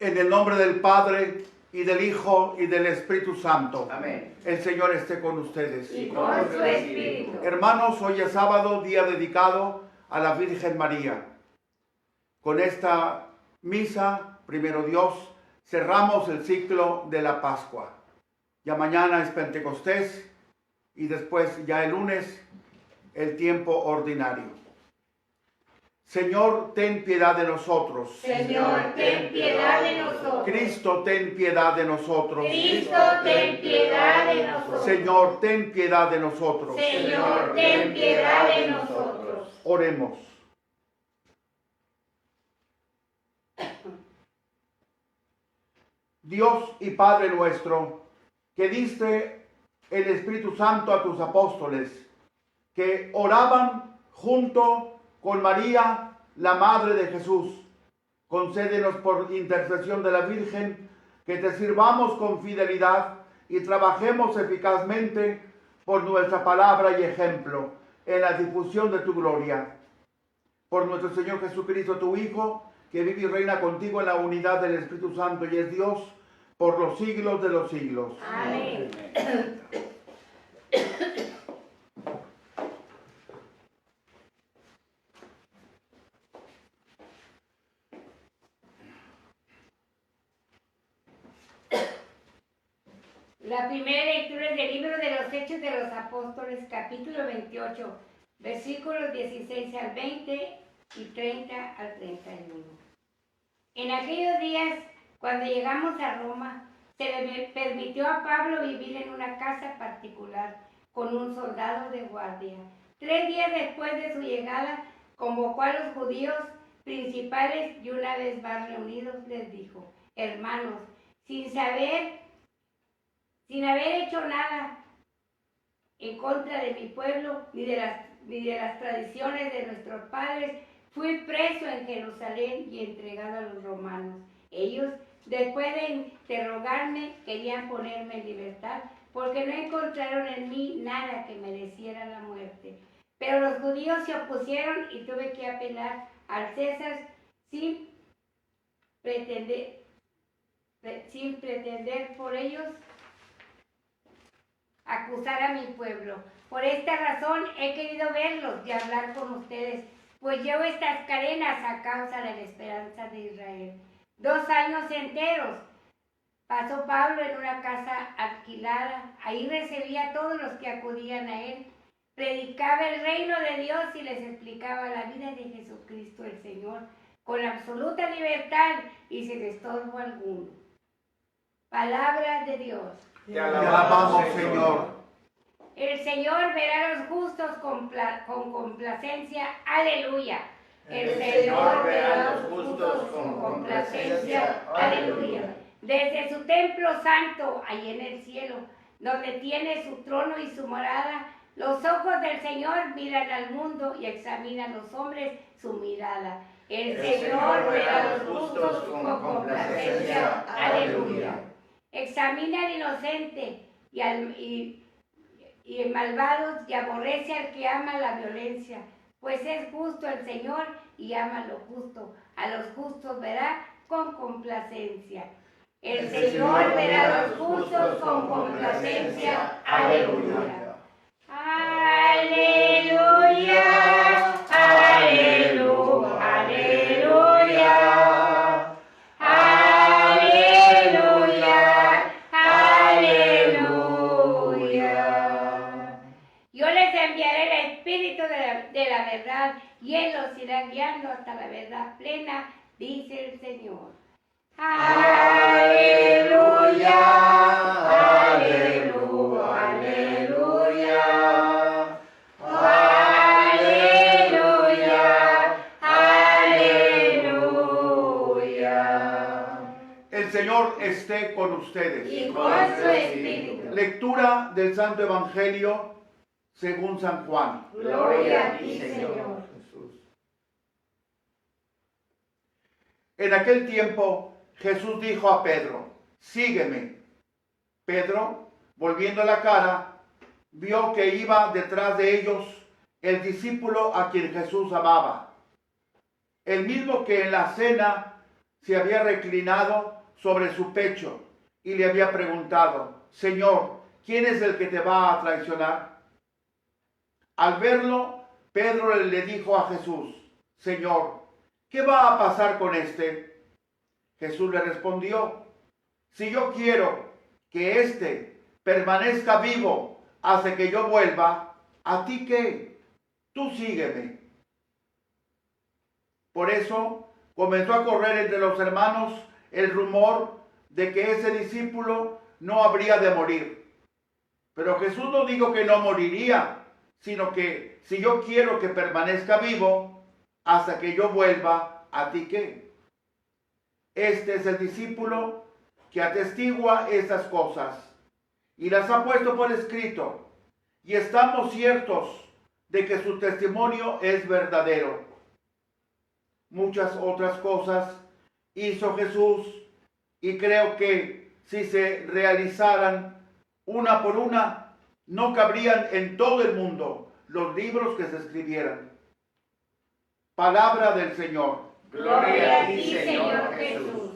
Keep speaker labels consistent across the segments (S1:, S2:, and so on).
S1: En el nombre del Padre, y del Hijo, y del Espíritu Santo.
S2: Amén.
S1: El Señor esté con ustedes.
S2: Y con su espíritu.
S1: Hermanos, hoy es sábado, día dedicado a la Virgen María. Con esta misa, primero Dios, cerramos el ciclo de la Pascua. Ya mañana es Pentecostés y después ya el lunes el tiempo ordinario. Señor, ten piedad de nosotros.
S3: Señor, ten piedad de nosotros.
S1: Cristo, ten piedad de nosotros.
S3: Cristo, ten piedad de nosotros.
S1: Señor, ten piedad de nosotros.
S3: Señor, ten piedad de nosotros.
S1: Oremos. Dios y Padre nuestro, que diste el Espíritu Santo a tus apóstoles, que oraban junto con María, la Madre de Jesús, concédenos por intercesión de la Virgen que te sirvamos con fidelidad y trabajemos eficazmente por nuestra palabra y ejemplo en la difusión de tu gloria. Por nuestro Señor Jesucristo, tu Hijo, que vive y reina contigo en la unidad del Espíritu Santo y es Dios por los siglos de los siglos.
S3: Amén. La primera lectura es del libro de los Hechos de los Apóstoles, capítulo 28, versículos 16 al 20 y 30 al 31. En aquellos días, cuando llegamos a Roma, se le permitió a Pablo vivir en una casa particular con un soldado de guardia. 3 días después de su llegada, convocó a los judíos principales y una vez más reunidos les dijo: hermanos, sin haber hecho nada en contra de mi pueblo ni de las tradiciones de nuestros padres, fui preso en Jerusalén y entregado a los romanos. Ellos, después de interrogarme, querían ponerme en libertad, porque no encontraron en mí nada que mereciera la muerte. Pero los judíos se opusieron y tuve que apelar al César sin pretender por ellos acusar a mi pueblo. Por esta razón he querido verlos y hablar con ustedes, pues llevo estas cadenas a causa de la esperanza de Israel. 2 años enteros pasó Pablo en una casa alquilada. Ahí recibía a todos los que acudían a él, predicaba el reino de Dios y les explicaba la vida de Jesucristo el Señor con absoluta libertad y sin estorbo alguno. Palabra de Dios.
S2: Te
S1: alabamos, Señor.
S3: El Señor verá a los justos con complacencia. Aleluya. El Señor verá a los justos con complacencia. Aleluya. Desde su templo santo, allí en el cielo, donde tiene su trono y su morada, los ojos del Señor miran al mundo y examinan a los hombres su mirada. El Señor verá a los justos con complacencia. Aleluya. Examina al inocente y el malvado y aborrece al que ama la violencia, pues es justo el Señor y ama lo justo. A los justos verá con complacencia. El Señor verá a los justos con complacencia. Aleluya. Aleluya. Aleluya. Aleluya. Aleluya. Aleluya. Yo les enviaré el Espíritu de la verdad y Él los irá guiando hasta la verdad plena, dice el Señor. Aleluya. Aleluya. Aleluya.
S1: El Señor esté con ustedes.
S3: Y con su espíritu.
S1: Lectura del Santo Evangelio según San Juan.
S3: Gloria a ti, Señor.
S1: En aquel tiempo Jesús dijo a Pedro: sígueme. Pedro, volviendo la cara, vio que iba detrás de ellos el discípulo a quien Jesús amaba, el mismo que en la cena se había reclinado sobre su pecho y le había preguntado: Señor, ¿quién es el que te va a traicionar? Al verlo, Pedro le dijo a Jesús: Señor, ¿qué va a pasar con este? Jesús le respondió: si yo quiero que éste permanezca vivo hasta que yo vuelva, ¿a ti qué? Tú sígueme. Por eso comenzó a correr entre los hermanos el rumor de que ese discípulo no habría de morir. Pero Jesús no dijo que no moriría, sino que si yo quiero que permanezca vivo hasta que yo vuelva, ¿a ti qué? Este es el discípulo que atestigua estas cosas y las ha puesto por escrito, y estamos ciertos de que su testimonio es verdadero. Muchas otras cosas hizo Jesús, y creo que si se realizaran una por una, no cabrían en todo el mundo los libros que se escribieran. Palabra del Señor.
S3: Gloria a ti, Señor Jesús.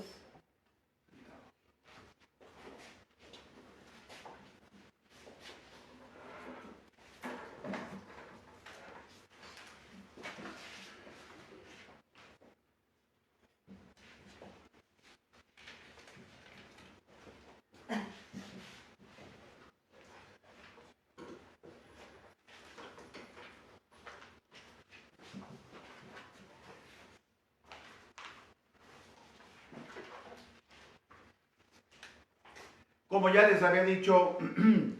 S1: Como ya les había dicho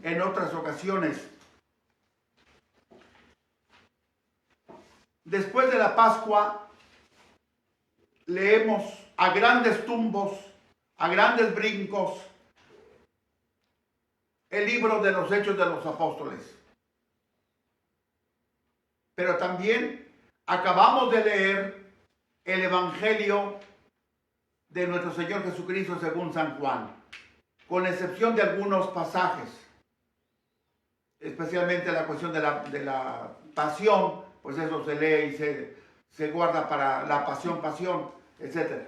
S1: en otras ocasiones, después de la Pascua leemos a grandes tumbos, a grandes brincos, el libro de los Hechos de los Apóstoles. Pero también acabamos de leer el Evangelio de nuestro Señor Jesucristo según San Juan, con excepción de algunos pasajes, especialmente la cuestión de la pasión, pues eso se lee y se guarda para la pasión, etc.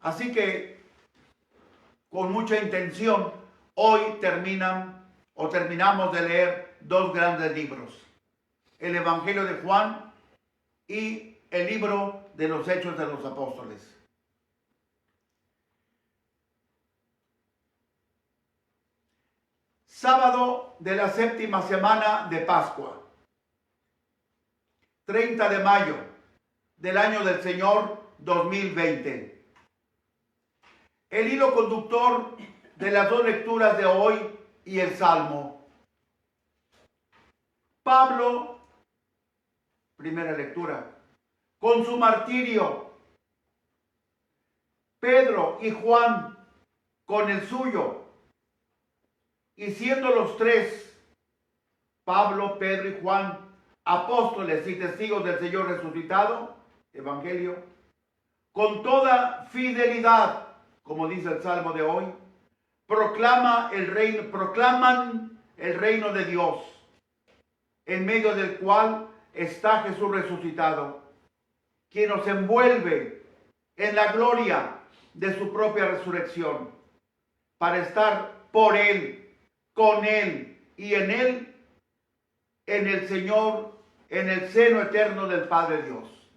S1: Así que, con mucha intención, hoy terminamos de leer dos grandes libros: el Evangelio de Juan y el libro de los Hechos de los Apóstoles. Sábado de la séptima semana de Pascua, 30 de mayo del año del Señor 2020. El hilo conductor de las dos lecturas de hoy y el Salmo. Pablo, primera lectura, con su martirio. Pedro y Juan con el suyo. Y siendo los tres, Pablo, Pedro y Juan, apóstoles y testigos del Señor resucitado, Evangelio, con toda fidelidad, como dice el Salmo de hoy, proclaman el reino de Dios, en medio del cual está Jesús resucitado, quien nos envuelve en la gloria de su propia resurrección, para estar por Él, con Él y en Él, en el Señor, en el seno eterno del Padre Dios.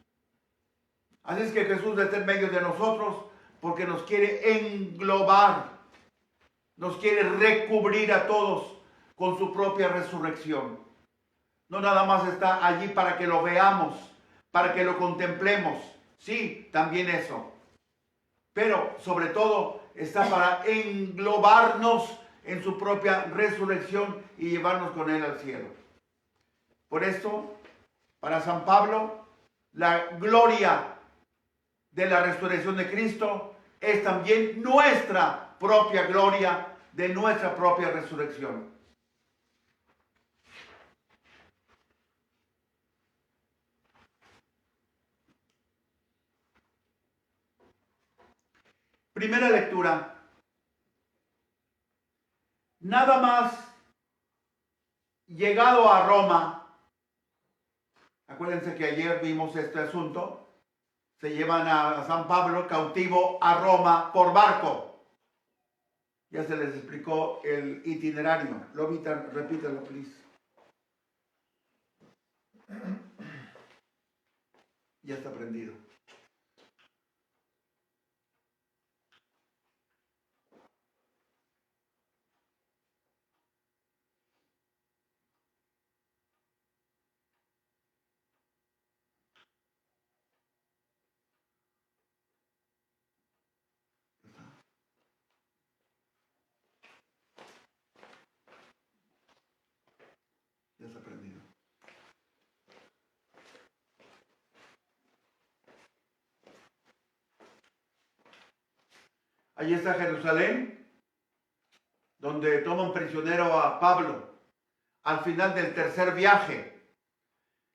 S1: Así es que Jesús está en medio de nosotros porque nos quiere englobar, nos quiere recubrir a todos con su propia resurrección. No nada más está allí para que lo veamos, para que lo contemplemos. Sí, también eso. Pero sobre todo está para englobarnos en su propia resurrección y llevarnos con Él al cielo. Por esto, para San Pablo, la gloria de la resurrección de Cristo es también nuestra propia gloria de nuestra propia resurrección. Primera lectura. Nada más llegado a Roma, acuérdense que ayer vimos este asunto, se llevan a San Pablo cautivo a Roma por barco. Ya se les explicó el itinerario. Lobita, repítelo, please. Ya está prendido. Ya está prendido. Allí está Jerusalén, donde toman prisionero a Pablo al final del tercer viaje.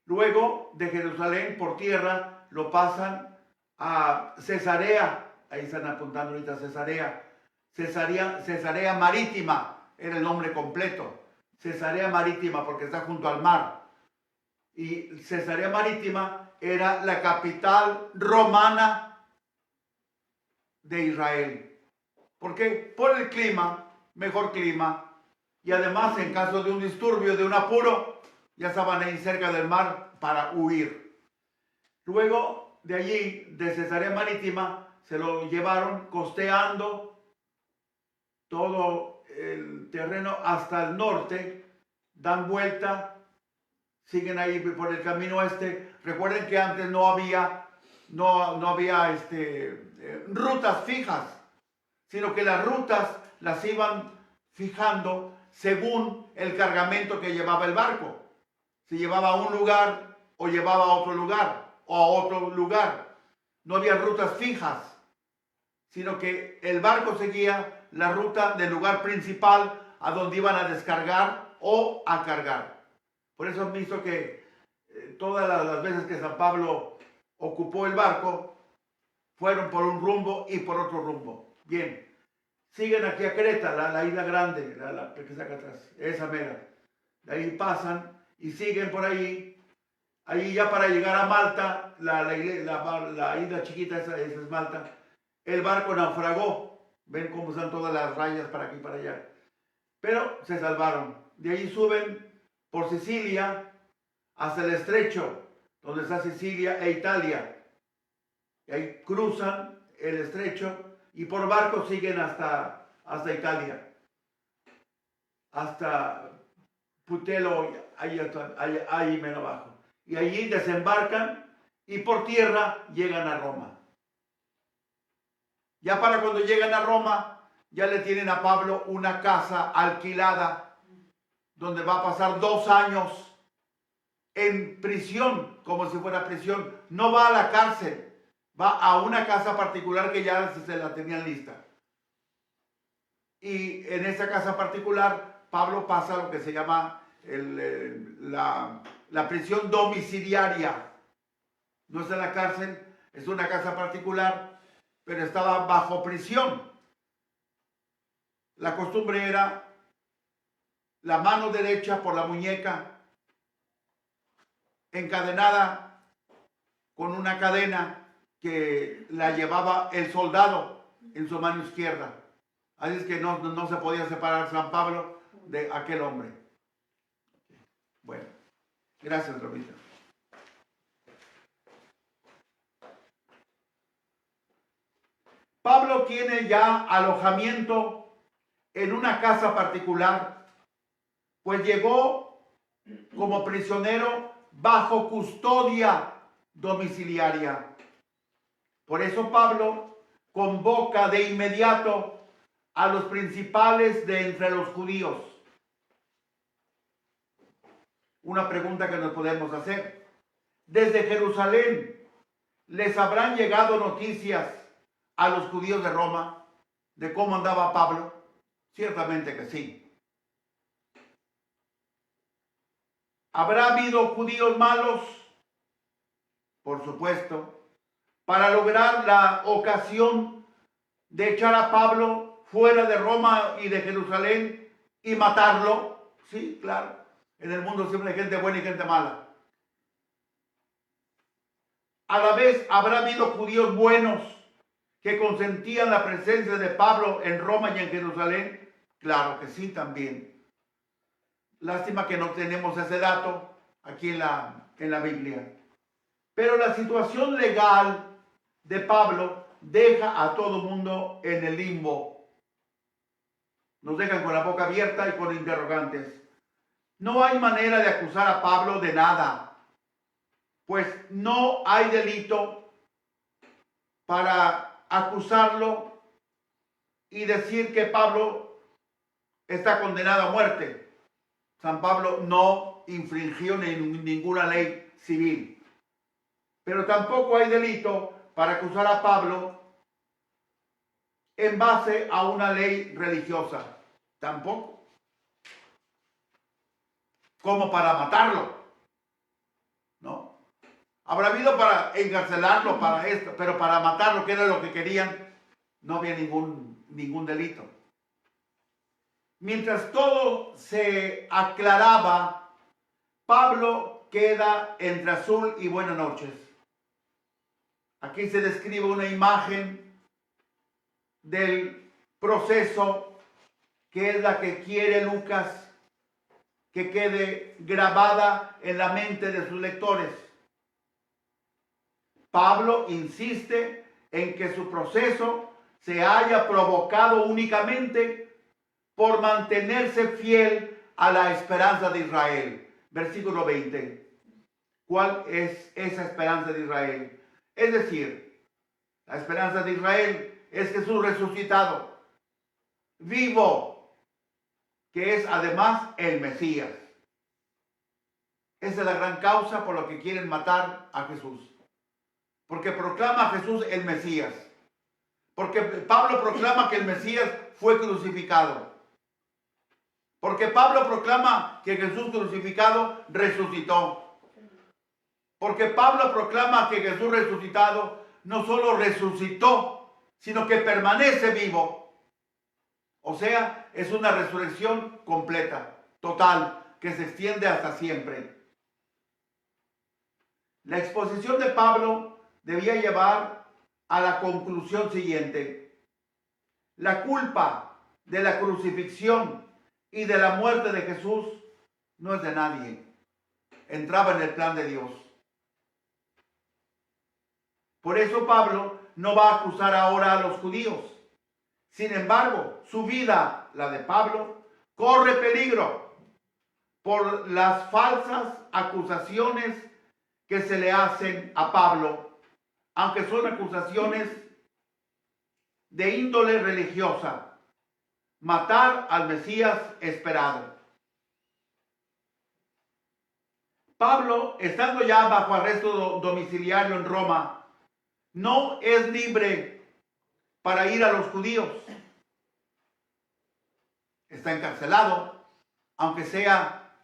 S1: Luego de Jerusalén por tierra lo pasan a Cesarea. Ahí están apuntando ahorita Cesarea. Cesarea Marítima era el nombre completo. Cesarea Marítima porque está junto al mar. Y Cesarea Marítima era la capital romana de Israel. ¿Por qué? Por el clima, mejor clima. Y además, en caso de un disturbio, de un apuro, ya estaban ahí cerca del mar para huir. Luego de allí, de Cesarea Marítima, se lo llevaron costeando todo el terreno hasta el norte, dan vuelta, siguen ahí por el camino este. Recuerden que antes no había rutas fijas, sino que las rutas las iban fijando según el cargamento que llevaba el barco. Si llevaba a un lugar o llevaba a otro lugar o a otro lugar. No había rutas fijas, sino que el barco seguía la ruta del lugar principal a donde iban a descargar o a cargar. Por eso han visto que todas las veces que San Pablo ocupó el barco, fueron por un rumbo y por otro rumbo. Bien, siguen aquí a Creta, la isla grande, la que está acá atrás, esa mera. De ahí pasan y siguen por ahí. Ahí ya para llegar a Malta, la isla chiquita, esa es Malta, el barco naufragó. Ven cómo están todas las rayas para aquí y para allá. Pero se salvaron. De ahí suben por Sicilia hasta el estrecho, donde está Sicilia e Italia. Y ahí cruzan el estrecho y por barco siguen hasta Italia. Hasta Putelo, ahí menos abajo. Y allí desembarcan y por tierra llegan a Roma. Ya para cuando llegan a Roma, ya le tienen a Pablo una casa alquilada, donde va a pasar 2 años en prisión, como si fuera prisión. No va a la cárcel, va a una casa particular que ya se la tenían lista. Y en esa casa particular, Pablo pasa lo que se llama la prisión domiciliaria. No es en la cárcel, es una casa particular, pero estaba bajo prisión. La costumbre era la mano derecha por la muñeca, encadenada con una cadena que la llevaba el soldado en su mano izquierda. Así es que no se podía separar San Pablo de aquel hombre. Bueno, gracias, Robita. Pablo tiene ya alojamiento en una casa particular, pues llegó como prisionero bajo custodia domiciliaria. Por eso Pablo convoca de inmediato a los principales de entre los judíos. Una pregunta que nos podemos hacer. Desde Jerusalén, ¿les habrán llegado noticias a los judíos de Roma de cómo andaba Pablo? Ciertamente que sí. ¿Habrá habido judíos malos? Por supuesto. Para lograr la ocasión de echar a Pablo fuera de Roma y de Jerusalén y matarlo. Sí, claro. En el mundo siempre hay gente buena y gente mala. a la vez habrá habido judíos buenos que consentían la presencia de Pablo en Roma y en Jerusalén. Claro que sí, también. Lástima que no tenemos ese dato aquí en la Biblia. Pero la situación legal de Pablo deja a todo mundo en el limbo. Nos dejan con la boca abierta y con interrogantes. No hay manera de acusar a Pablo de nada, pues no hay delito para acusarlo y decir que Pablo está condenado a muerte. San Pablo no infringió ninguna ley civil. Pero tampoco hay delito para acusar a Pablo en base a una ley religiosa. Tampoco. Como para matarlo. ¿No? Habrá habido para encarcelarlo, para esto, pero para matarlo, que era lo que querían, no había ningún delito. Mientras todo se aclaraba, Pablo queda entre azul y buenas noches. Aquí se describe una imagen del proceso que es la que quiere Lucas que quede grabada en la mente de sus lectores. Pablo insiste en que su proceso se haya provocado únicamente por mantenerse fiel a la esperanza de Israel. Versículo 20. ¿Cuál es esa esperanza de Israel? Es decir, la esperanza de Israel es Jesús resucitado, vivo, que es además el Mesías. Esa es la gran causa por la que quieren matar a Jesús. Porque proclama a Jesús el Mesías. Porque Pablo proclama que el Mesías fue crucificado. Porque Pablo proclama que Jesús crucificado resucitó. Porque Pablo proclama que Jesús resucitado no solo resucitó, sino que permanece vivo. O sea, es una resurrección completa, total, que se extiende hasta siempre. La exposición de Pablo debía llevar a la conclusión siguiente. La culpa de la crucifixión y de la muerte de Jesús no es de nadie. Entraba en el plan de Dios. Por eso Pablo no va a acusar ahora a los judíos. Sin embargo, su vida, la de Pablo, corre peligro por las falsas acusaciones que se le hacen a Pablo, aunque son acusaciones de índole religiosa. Matar al Mesías esperado. Pablo, estando ya bajo arresto domiciliario en Roma, no es libre para ir a los judíos. Está encarcelado, aunque sea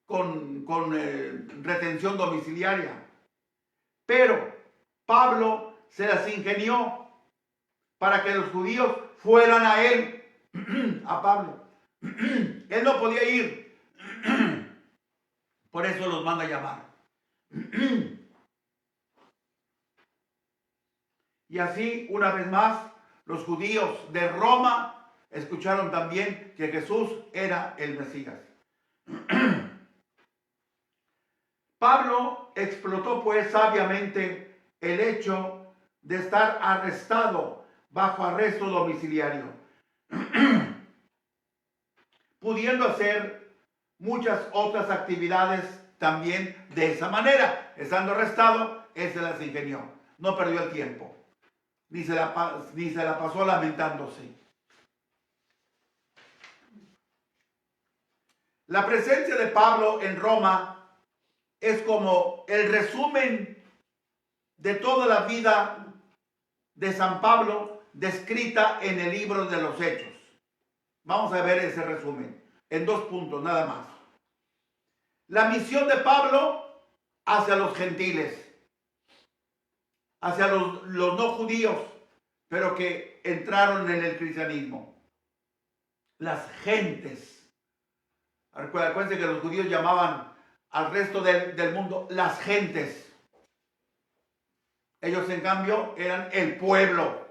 S1: con retención domiciliaria. Pero Pablo se las ingenió para que los judíos fueran a él, a Pablo. Él no podía ir. Por eso los manda a llamar. Y así, una vez más, los judíos de Roma escucharon también que Jesús era el Mesías. Pablo explotó pues sabiamente el hecho de estar arrestado bajo arresto domiciliario, pudiendo hacer muchas otras actividades también de esa manera. Estando arrestado, él se las ingenió, no perdió el tiempo. Ni se la pasó lamentándose. La presencia de Pablo en Roma es como el resumen de toda la vida de San Pablo descrita en el libro de los Hechos. Vamos a ver ese resumen en 2 puntos nada más. La misión de Pablo hacia los gentiles, hacia los no judíos, pero que entraron en el cristianismo. Las gentes. Acuérdense que los judíos llamaban al resto del mundo las gentes. Ellos en cambio eran el pueblo.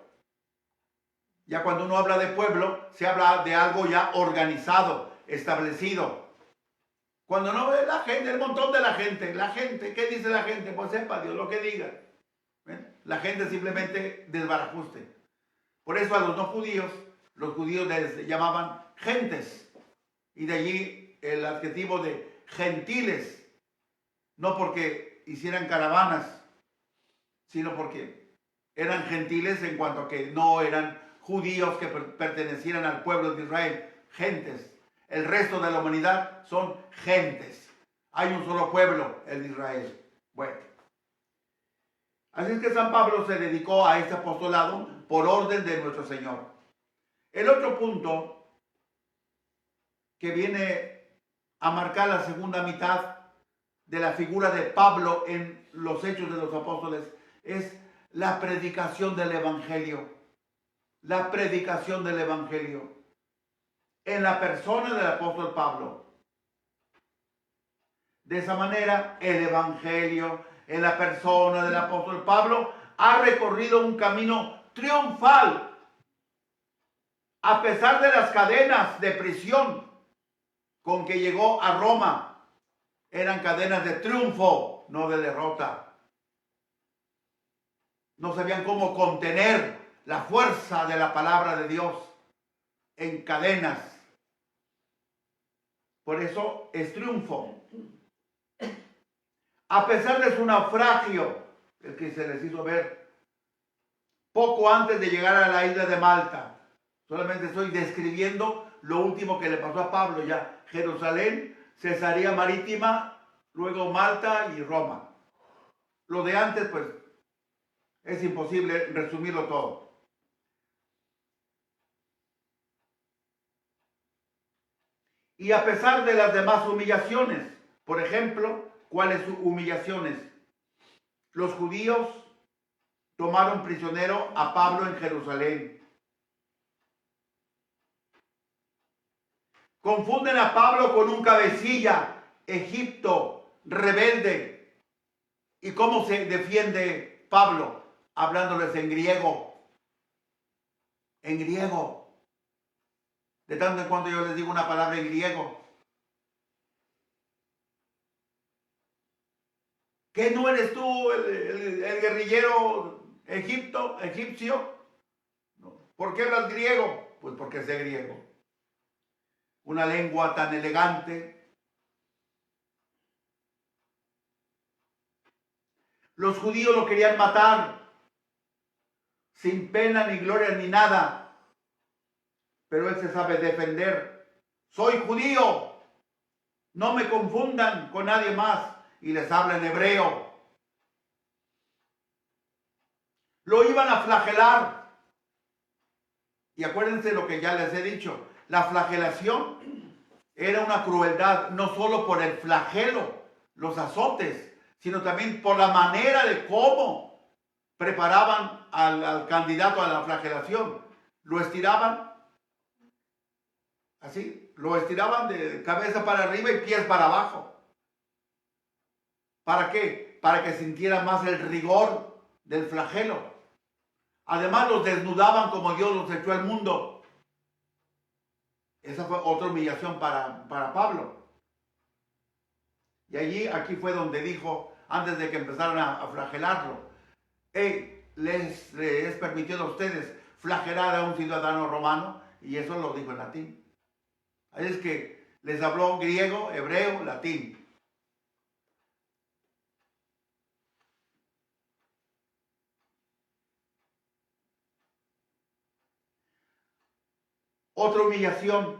S1: Ya cuando uno habla de pueblo, se habla de algo ya organizado, establecido. Cuando no ve la gente, el montón de la gente, ¿qué dice la gente? Pues sepa Dios lo que diga. ¿Ven? La gente simplemente desbarajuste. Por eso a los no judíos, los judíos les llamaban gentes. Y de allí el adjetivo de gentiles. No porque hicieran caravanas, sino porque eran gentiles en cuanto a que no eran judíos que pertenecieran al pueblo de Israel. Gentes. El resto de la humanidad son gentes. Hay un solo pueblo, el de Israel. Bueno. Así es que San Pablo se dedicó a este apostolado por orden de nuestro Señor. El otro punto que viene a marcar la segunda mitad de la figura de Pablo en los Hechos de los Apóstoles es la predicación del Evangelio. La predicación del Evangelio. En la persona del apóstol Pablo. De esa manera, el Evangelio en la persona del apóstol Pablo ha recorrido un camino triunfal. A pesar de las cadenas de prisión con que llegó a Roma, eran cadenas de triunfo, no de derrota. No sabían cómo contener la fuerza de la palabra de Dios en cadenas. Por eso es triunfo. A pesar de su naufragio, el que se les hizo ver poco antes de llegar a la isla de Malta. Solamente estoy describiendo lo último que le pasó a Pablo ya. Jerusalén, Cesarea Marítima, luego Malta y Roma. Lo de antes, pues, es imposible resumirlo todo. Y a pesar de las demás humillaciones, por ejemplo, ¿cuáles humillaciones? Los judíos tomaron prisionero a Pablo en Jerusalén. Confunden a Pablo con un cabecilla, Egipto, rebelde. ¿Y cómo se defiende Pablo? Hablándoles en griego. En griego. De tanto en cuando yo les digo una palabra en griego. ¿Qué no eres tú el guerrillero egipcio? ¿Por qué hablas griego? Pues porque sé griego. Una lengua tan elegante. Los judíos lo querían matar, sin pena ni gloria ni nada. Pero él se sabe defender. Soy judío. No me confundan con nadie más. Y les habla en hebreo. Lo iban a flagelar. Y acuérdense lo que ya les he dicho. La flagelación era una crueldad, no solo por el flagelo, los azotes, sino también por la manera de cómo preparaban al candidato a la flagelación. Lo estiraban así, lo estiraban de cabeza para arriba y pies para abajo. ¿Para qué? Para que sintiera más el rigor del flagelo. Además los desnudaban como Dios los echó al mundo. Esa fue otra humillación para Pablo. Y aquí fue donde dijo, antes de que empezaran a flagelarlo, les es permitido a ustedes flagelar a un ciudadano romano, y eso lo dijo en latín. Así es que les habló griego, hebreo, latín. Otra humillación,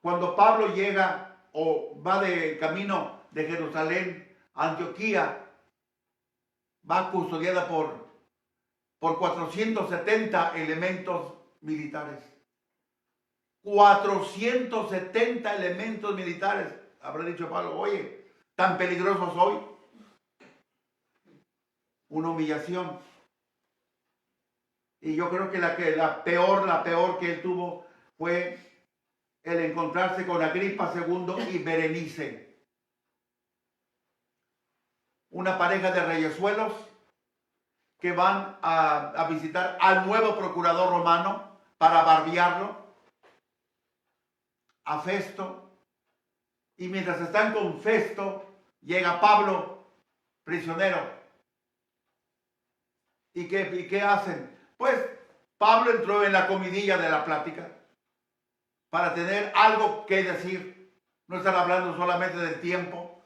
S1: cuando Pablo llega o va de camino de Jerusalén a Antioquía, va custodiada por 470 elementos militares. 470 elementos militares. Habrá dicho Pablo, oye, ¿tan peligroso soy? Una humillación. Y yo creo que la peor que él tuvo fue el encontrarse con Agripa II y Berenice, una pareja de reyesuelos que van a visitar al nuevo procurador romano para barbearlo, a Festo. Y mientras están con Festo, llega Pablo, prisionero. ¿Y qué hacen? Pues Pablo entró en la comidilla de la plática para tener algo que decir. No estar hablando solamente del tiempo,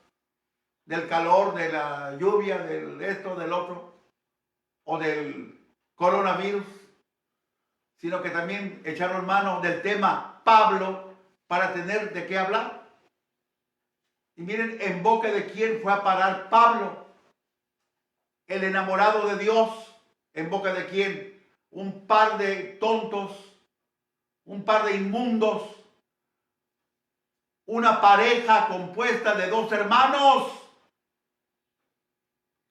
S1: del calor, de la lluvia, del esto, del otro, o del coronavirus, sino que también echaron mano del tema Pablo para tener de qué hablar. Y miren, en boca de quién fue a parar Pablo, el enamorado de Dios. ¿En boca de quién? Un par de tontos, un par de inmundos, una pareja compuesta de dos hermanos.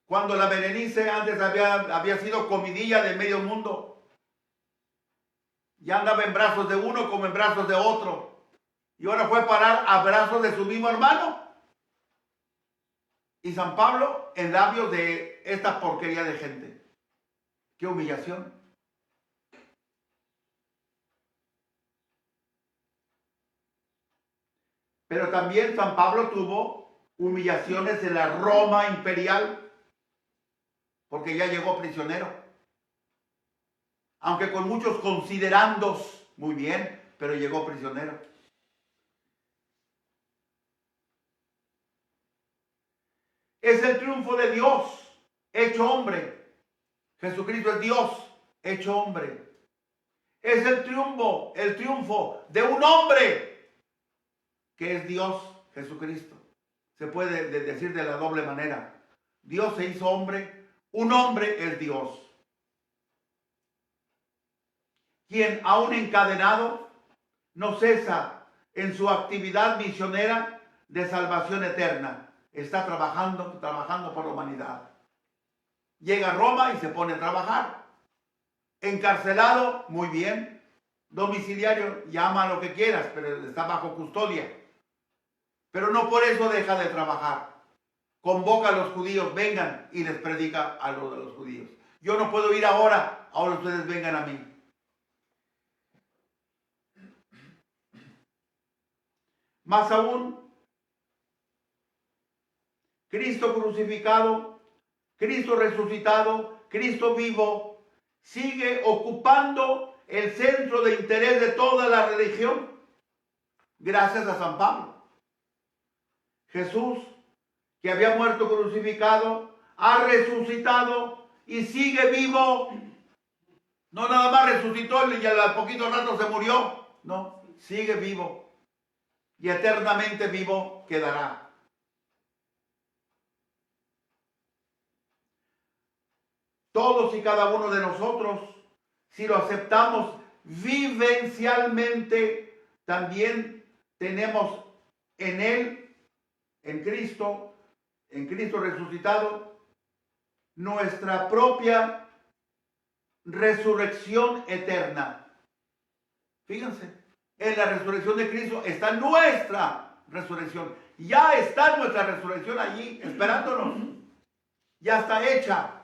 S1: Cuando la Berenice antes había sido comidilla de medio mundo. Ya andaba en brazos de uno como en brazos de otro. Y ahora fue a parar a brazos de su mismo hermano. Y San Pablo en labios de esta porquería de gente. ¡Qué humillación! Pero también San Pablo tuvo humillaciones en la Roma imperial, porque ya llegó prisionero. Aunque con muchos considerandos, muy bien, pero llegó prisionero. Es el triunfo de Dios hecho hombre. Jesucristo es Dios hecho hombre. Es el triunfo de un hombre que es Dios Jesucristo. Se puede decir de la doble manera. Dios se hizo hombre, un hombre es Dios. Quien aún encadenado no cesa en su actividad misionera de salvación eterna. Está trabajando por la humanidad. Llega a Roma y se pone a trabajar. Encarcelado, muy bien. Domiciliario, llama lo que quieras, pero está bajo custodia. Pero no por eso deja de trabajar. Convoca a los judíos, vengan, y les predica a los judíos. Yo no puedo ir ahora ustedes vengan a mí. Más aún, Cristo crucificado, Cristo resucitado, Cristo vivo, sigue ocupando el centro de interés de toda la religión, gracias a San Pablo. Jesús, que había muerto crucificado, ha resucitado y sigue vivo. No nada más resucitó y al poquito rato se murió. No, sigue vivo. Y eternamente vivo quedará. Todos y cada uno de nosotros, si lo aceptamos vivencialmente, también tenemos en Él, en Cristo resucitado, nuestra propia resurrección eterna. Fíjense, en la resurrección de Cristo está nuestra resurrección. Ya está nuestra resurrección allí, esperándonos. Ya está hecha.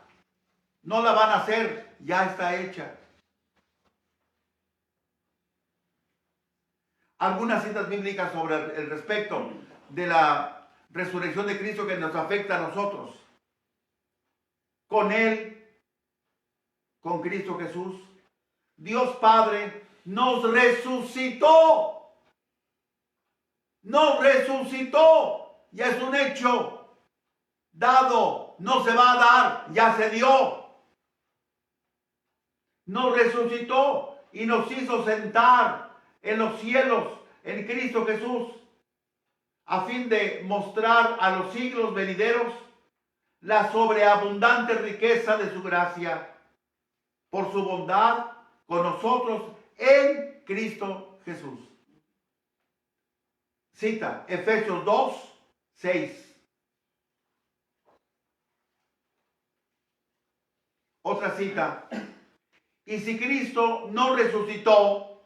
S1: No la van a hacer, ya está hecha. Algunas citas bíblicas sobre el respecto de la resurrección de Cristo que nos afecta a nosotros. Con Él, con Cristo Jesús, Dios Padre nos resucitó. Nos resucitó. Ya es un hecho dado. No se va a dar, ya se dio. Nos resucitó y nos hizo sentar en los cielos en Cristo Jesús, a fin de mostrar a los siglos venideros la sobreabundante riqueza de su gracia, por su bondad con nosotros en Cristo Jesús. Cita Efesios 2, 6. Otra cita. Y si Cristo no resucitó,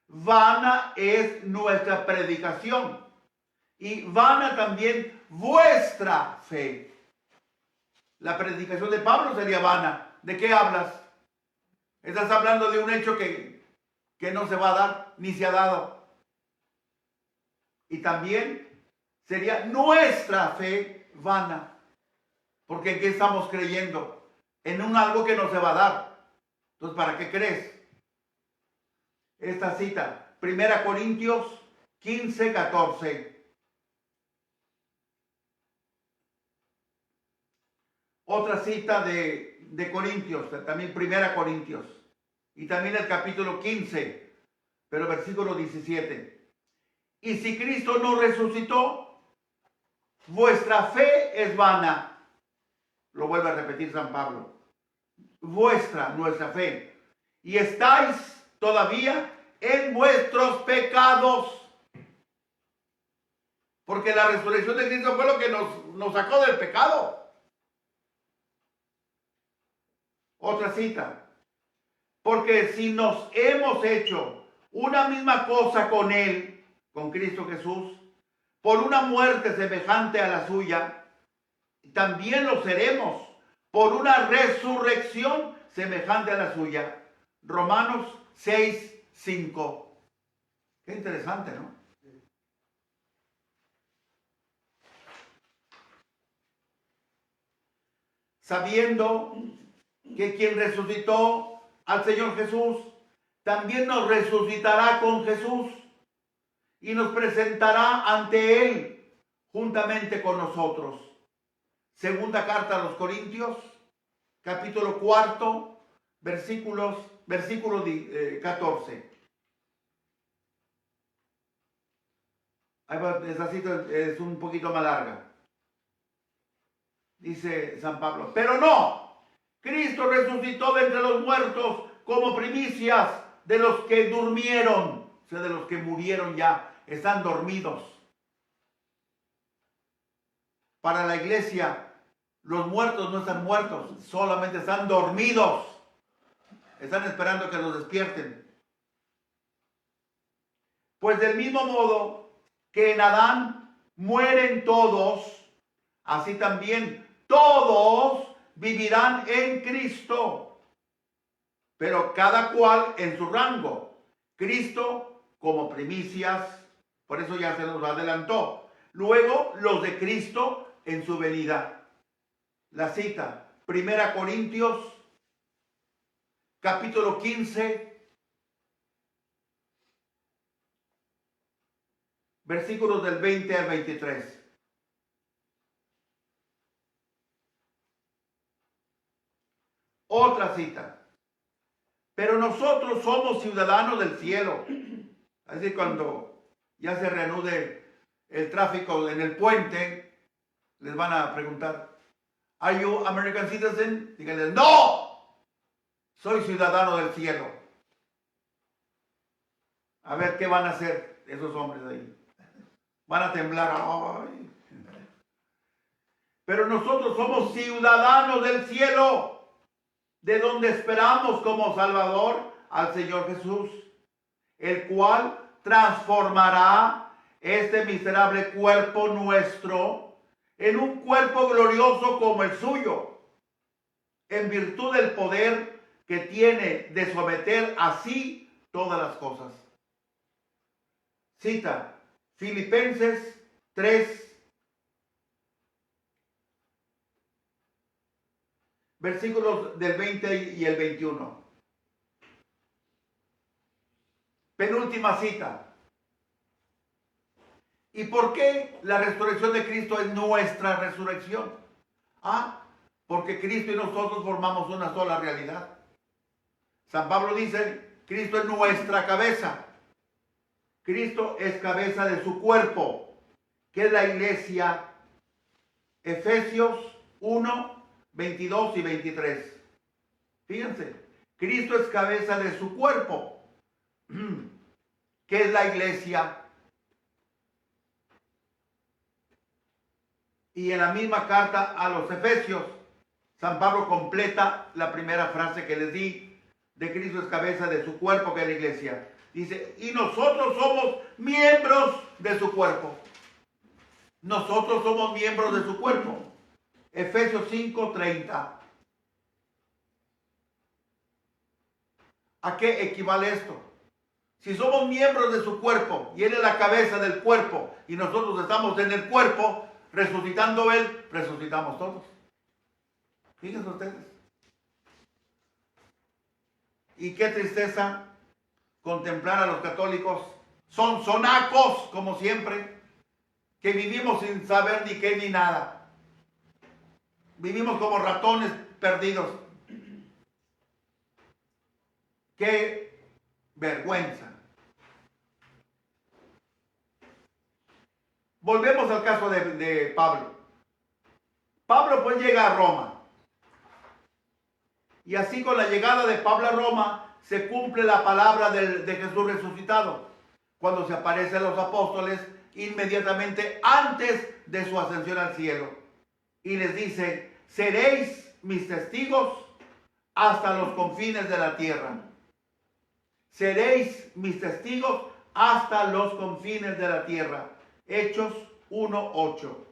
S1: vana es nuestra predicación y vana también vuestra fe. La predicación de Pablo sería vana, ¿De qué hablas? Estás hablando de un hecho que no se va a dar, ni se ha dado. Y también sería nuestra fe vana. Porque ¿en qué estamos creyendo? En algo que no se va a dar. Entonces, ¿para qué crees? Esta cita, 1 Corintios 15, 14. Otra cita de Corintios, también 1 Corintios. Y también el capítulo 15, pero versículo 17. Y si Cristo no resucitó, vuestra fe es vana. Lo vuelve a repetir San Pablo. Nuestra fe. Y estáis todavía en vuestros pecados. Porque la resurrección de Cristo fue lo que nos sacó del pecado. Otra cita. Porque si nos hemos hecho una misma cosa con Él, con Cristo Jesús, por una muerte semejante a la suya, también lo seremos por una resurrección semejante a la suya. Romanos 6, 5. Qué interesante, ¿no? Sabiendo que quien resucitó al Señor Jesús, también nos resucitará con Jesús y nos presentará ante Él juntamente con nosotros. Segunda carta a los Corintios, capítulo 4, versículo 14. Esa cita es un poquito más larga. Dice San Pablo, pero no, Cristo resucitó de entre los muertos como primicias de los que durmieron, o sea, de los que murieron ya, están dormidos. Para la iglesia, los muertos no están muertos, solamente están dormidos. Están esperando que los despierten. Pues del mismo modo que en Adán mueren todos, así también todos vivirán en Cristo, pero cada cual en su rango. Cristo como primicias, por eso ya se nos adelantó. Luego los de Cristo en su venida. La cita, 1 Corintios, capítulo 15, versículos del 20 al 23. Otra cita. Pero nosotros somos ciudadanos del cielo. Así cuando ya se reanude el tráfico en el puente, les van a preguntar, ¿Are you American citizen? Díganle, ¡no! Soy ciudadano del cielo. A ver qué van a hacer esos hombres ahí. Van a temblar. ¡Ay! Pero nosotros somos ciudadanos del cielo, de donde esperamos como Salvador al Señor Jesús, el cual transformará este miserable cuerpo nuestro en un cuerpo glorioso como el suyo, en virtud del poder que tiene de someter así todas las cosas. Cita, Filipenses 3, versículos del 20 y el 21. Penúltima cita. ¿Y por qué la resurrección de Cristo es nuestra resurrección? Porque Cristo y nosotros formamos una sola realidad. San Pablo dice, Cristo es nuestra cabeza. Cristo es cabeza de su cuerpo, que es la iglesia. Efesios 1, 22 y 23. Fíjense, Cristo es cabeza de su cuerpo, que es la iglesia. Y en la misma carta a los Efesios, San Pablo completa la primera frase que les di, de Cristo es cabeza de su cuerpo, que es la iglesia. Dice, y nosotros somos miembros de su cuerpo. Nosotros somos miembros de su cuerpo. Efesios 5:30. ¿A qué equivale esto? Si somos miembros de su cuerpo y Él es la cabeza del cuerpo y nosotros estamos en el cuerpo, resucitando Él, resucitamos todos. Fíjense ustedes. Y qué tristeza contemplar a los católicos sonacos, como siempre, que vivimos sin saber ni qué ni nada. Vivimos como ratones perdidos. ¡Qué vergüenza! Volvemos al caso de Pablo. Pablo pues llega a Roma. Y así con la llegada de Pablo a Roma se cumple la palabra de Jesús resucitado. Cuando se aparece a los apóstoles inmediatamente antes de su ascensión al cielo. Y les dice, seréis mis testigos hasta los confines de la tierra. Seréis mis testigos hasta los confines de la tierra. Hechos 1:8.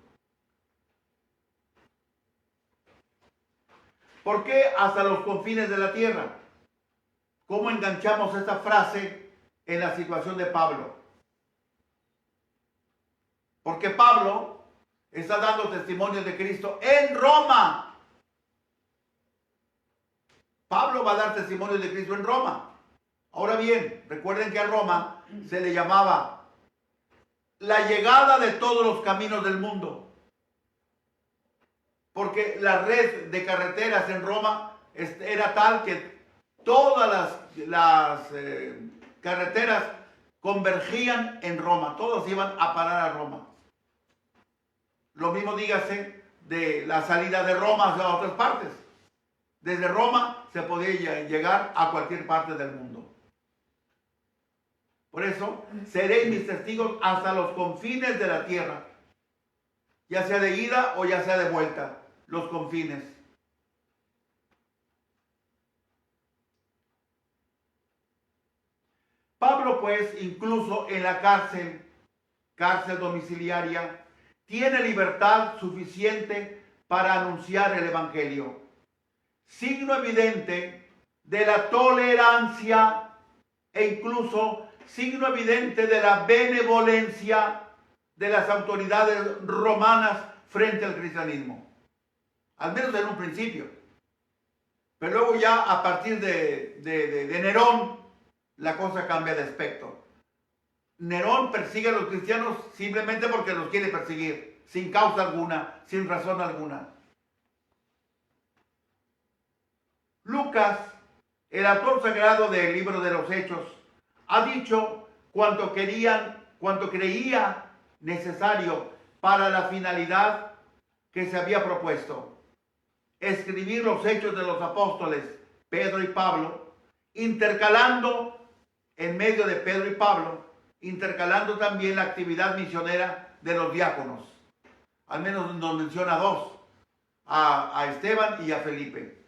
S1: ¿Por qué hasta los confines de la tierra? ¿Cómo enganchamos esta frase en la situación de Pablo? Porque Pablo está dando testimonio de Cristo en Roma. Pablo va a dar testimonio de Cristo en Roma. Ahora bien, recuerden que a Roma se le llamaba la llegada de todos los caminos del mundo. Porque la red de carreteras en Roma era tal que todas las carreteras convergían en Roma. Todos iban a parar a Roma. Lo mismo dígase de la salida de Roma hacia otras partes. Desde Roma se podía llegar a cualquier parte del mundo. Por eso, seréis mis testigos hasta los confines de la tierra. Ya sea de ida o ya sea de vuelta. Los confines. Pablo, pues, incluso en la cárcel domiciliaria, tiene libertad suficiente para anunciar el Evangelio. Signo evidente de la tolerancia e incluso signo evidente de la benevolencia de las autoridades romanas frente al cristianismo. Al menos en un principio. Pero luego ya a partir de Nerón, la cosa cambia de aspecto. Nerón persigue a los cristianos simplemente porque los quiere perseguir, sin causa alguna, sin razón alguna. Lucas, el autor sagrado del libro de los Hechos, ha dicho cuanto creía necesario para la finalidad que se había propuesto. Escribir los hechos de los apóstoles Pedro y Pablo, intercalando en medio de Pedro y Pablo, intercalando también la actividad misionera de los diáconos. Al menos nos menciona dos, a Esteban y a Felipe.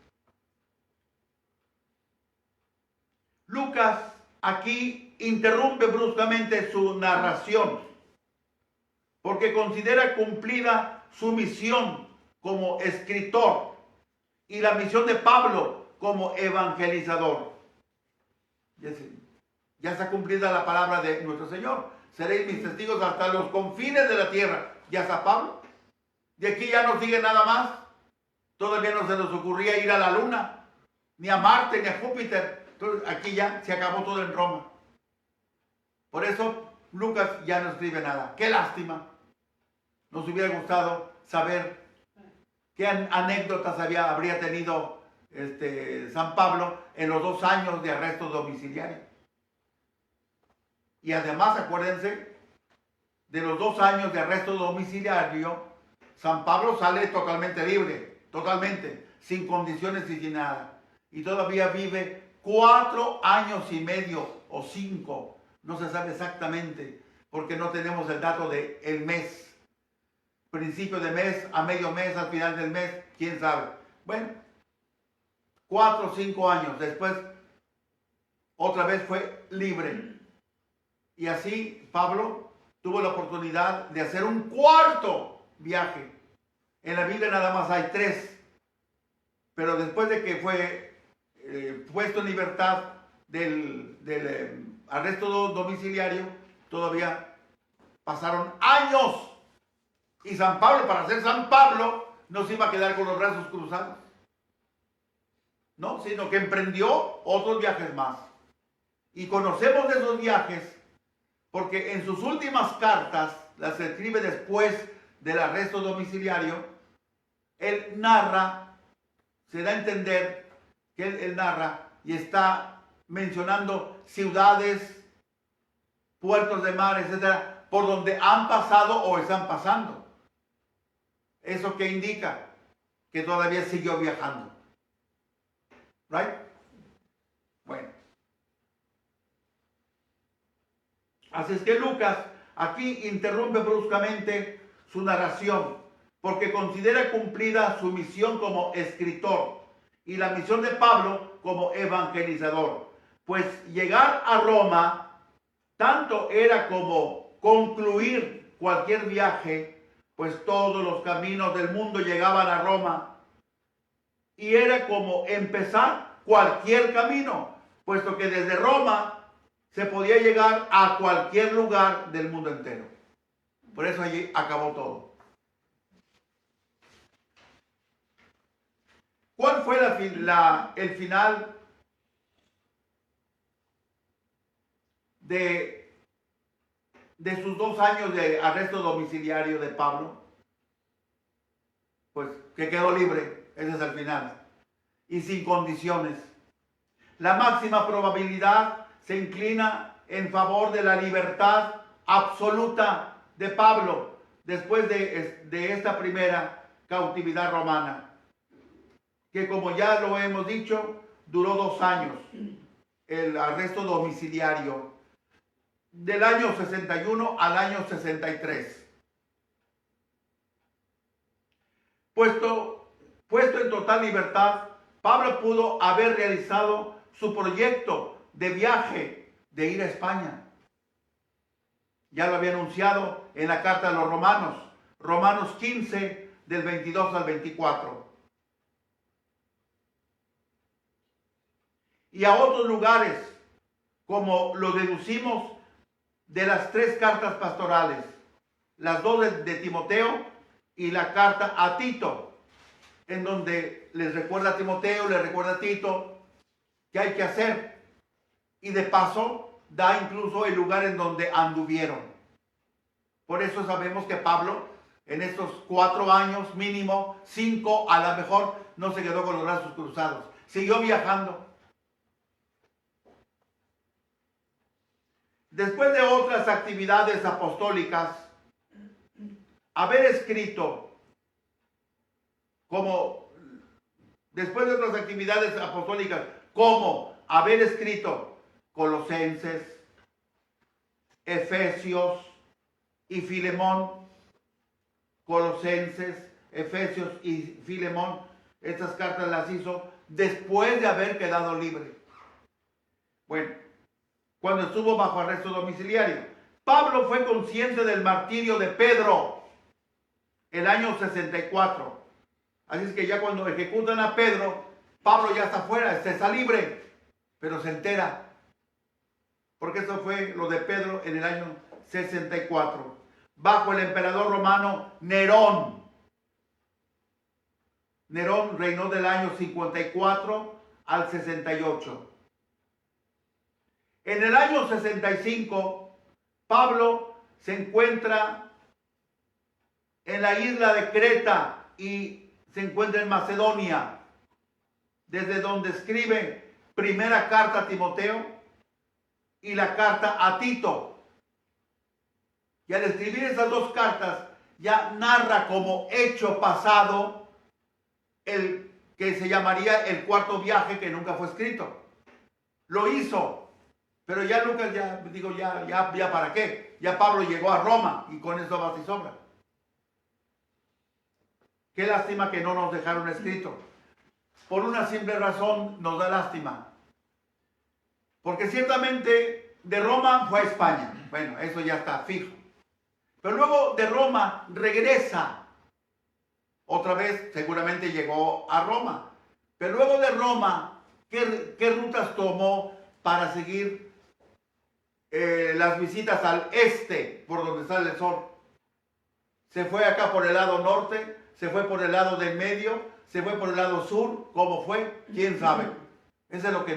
S1: Lucas aquí interrumpe bruscamente su narración porque considera cumplida su misión como escritor y la misión de Pablo como evangelizador. Ya está cumplida la palabra de nuestro Señor. Seréis mis testigos hasta los confines de la tierra. Ya está Pablo. De aquí ya no sigue nada más. Todavía no se nos ocurría ir a la luna, ni a Marte, ni a Júpiter. Entonces aquí ya se acabó todo en Roma. Por eso Lucas ya no escribe nada. ¡Qué lástima! Nos hubiera gustado saber qué anécdotas habría tenido San Pablo en los 2 años de arresto domiciliario. Y además, acuérdense, de los 2 años de arresto domiciliario, San Pablo sale totalmente libre, totalmente, sin condiciones y sin nada. Y todavía vive 4 años y medio o 5, no se sabe exactamente, porque no tenemos el dato del mes. Principio de mes, a medio mes, al final del mes, quién sabe. Bueno, 4 o 5 años después, otra vez fue libre. Y así Pablo tuvo la oportunidad de hacer un 4º viaje. En la Biblia nada más hay 3. Pero después de que fue puesto en libertad del arresto domiciliario, todavía pasaron años. Y San Pablo, para ser San Pablo, no se iba a quedar con los brazos cruzados, no, sino que emprendió otros viajes más. Y conocemos de esos viajes porque en sus últimas cartas, las escribe después del arresto domiciliario, él narra, se da a entender que él narra y está mencionando ciudades, puertos de mar, etcétera, por donde han pasado o están pasando. ¿Eso qué indica? Que todavía siguió viajando. ¿Right? Bueno. Así es que Lucas aquí interrumpe bruscamente su narración porque considera cumplida su misión como escritor y la misión de Pablo como evangelizador. Pues llegar a Roma tanto era como concluir cualquier viaje, pues todos los caminos del mundo llegaban a Roma. Y era como empezar cualquier camino, puesto que desde Roma se podía llegar a cualquier lugar del mundo entero. Por eso allí acabó todo. ¿Cuál fue el final de sus 2 años de arresto domiciliario de Pablo? Pues que quedó libre, ese es el final, y sin condiciones. La máxima probabilidad se inclina en favor de la libertad absoluta de Pablo después de esta primera cautividad romana, que como ya lo hemos dicho, duró 2 años, el arresto domiciliario, del año 61 al año 63. Puesto en total libertad, Pablo pudo haber realizado su proyecto de viaje de ir a España. Ya lo había anunciado en la carta a los Romanos, Romanos 15, del 22 al 24. Y a otros lugares, como lo deducimos de las 3 cartas pastorales, las 2 de Timoteo y la carta a Tito, en donde les recuerda a Timoteo, les recuerda a Tito qué hay que hacer. Y de paso da incluso el lugar en donde anduvieron. Por eso sabemos que Pablo en estos 4 años mínimo, 5 a lo mejor, no se quedó con los brazos cruzados. Siguió viajando. Después de otras actividades apostólicas, haber escrito después de otras actividades apostólicas, como haber escrito Colosenses, Efesios y Filemón, Colosenses, Efesios y Filemón, estas cartas las hizo después de haber quedado libre. Bueno, cuando estuvo bajo arresto domiciliario, Pablo fue consciente del martirio de Pedro el año 64. Así es que ya cuando ejecutan a Pedro, Pablo ya está fuera, está libre, pero se entera. Porque eso fue lo de Pedro en el año 64, bajo el emperador romano Nerón. Nerón reinó del año 54 al 68. En el año 65, Pablo se encuentra en la isla de Creta y se encuentra en Macedonia, desde donde escribe primera carta a Timoteo y la carta a Tito. Y al escribir esas 2 cartas, ya narra como hecho pasado el que se llamaría el 4.º viaje, que nunca fue escrito. Lo hizo. Pero ya Lucas, ya para qué. Ya Pablo llegó a Roma y con eso basta y sobra. Qué lástima que no nos dejaron escrito. Por una simple razón nos da lástima. Porque ciertamente de Roma fue a España. Bueno, eso ya está fijo. Pero luego de Roma regresa. Otra vez seguramente llegó a Roma. Pero luego de Roma, ¿qué rutas tomó para seguir las visitas al este, por donde sale el sol. Se fue acá por el lado norte, se fue por el lado del medio, se fue por el lado sur. ¿Cómo fue? ¿Quién sabe? Eso es lo que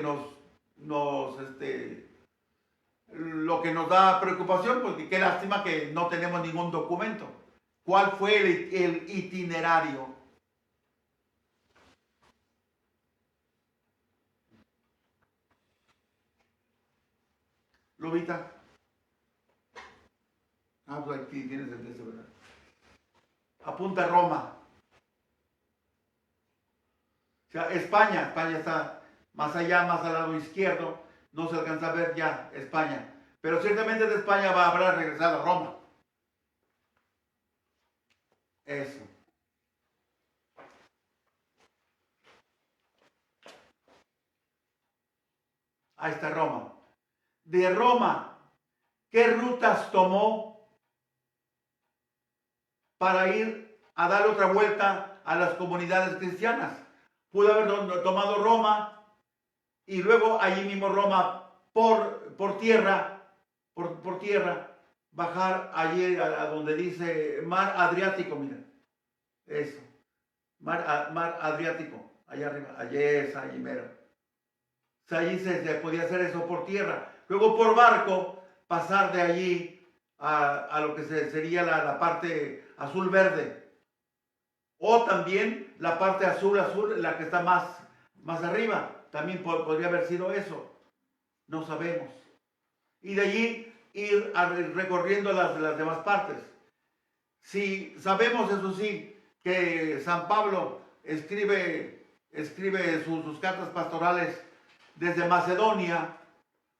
S1: lo que nos da preocupación, porque qué lástima que no tenemos ningún documento. ¿Cuál fue el itinerario? Lubita. Ah, pues aquí tienes el texto, ¿verdad? Apunta a Roma. O sea, España está más allá, más al lado izquierdo. No se alcanza a ver ya España. Pero ciertamente de España habrá regresado a Roma. Eso. Ahí está Roma. De Roma, ¿qué rutas tomó para ir a dar otra vuelta a las comunidades cristianas? Pudo haber tomado Roma y luego allí mismo Roma por tierra, bajar allí a donde dice Mar Adriático, mira, eso, Mar Adriático, allá arriba, allí mero. O sea, allí se podía hacer eso por tierra. Luego por barco, pasar de allí a lo que sería la parte azul-verde. O también la parte azul, la que está más arriba. También podría haber sido eso. No sabemos. Y de allí ir recorriendo las demás partes. Si sabemos, eso sí, que San Pablo escribe sus cartas pastorales desde Macedonia,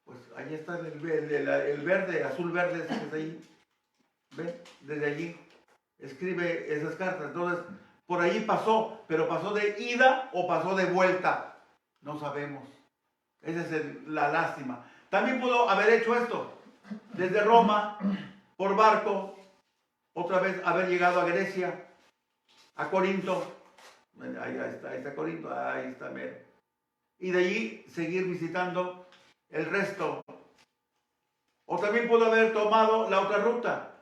S1: pues ahí está el verde, azul-verde, ese que está ahí. ¿Ven? Desde allí escribe esas cartas. Entonces, por allí pasó, pero pasó de ida o pasó de vuelta. No sabemos. Esa es la lástima. También pudo haber hecho esto. Desde Roma, por barco, otra vez haber llegado a Grecia, a Corinto. Ahí está Corinto, ahí está mero. Y de allí seguir visitando el resto. O también pudo haber tomado la otra ruta.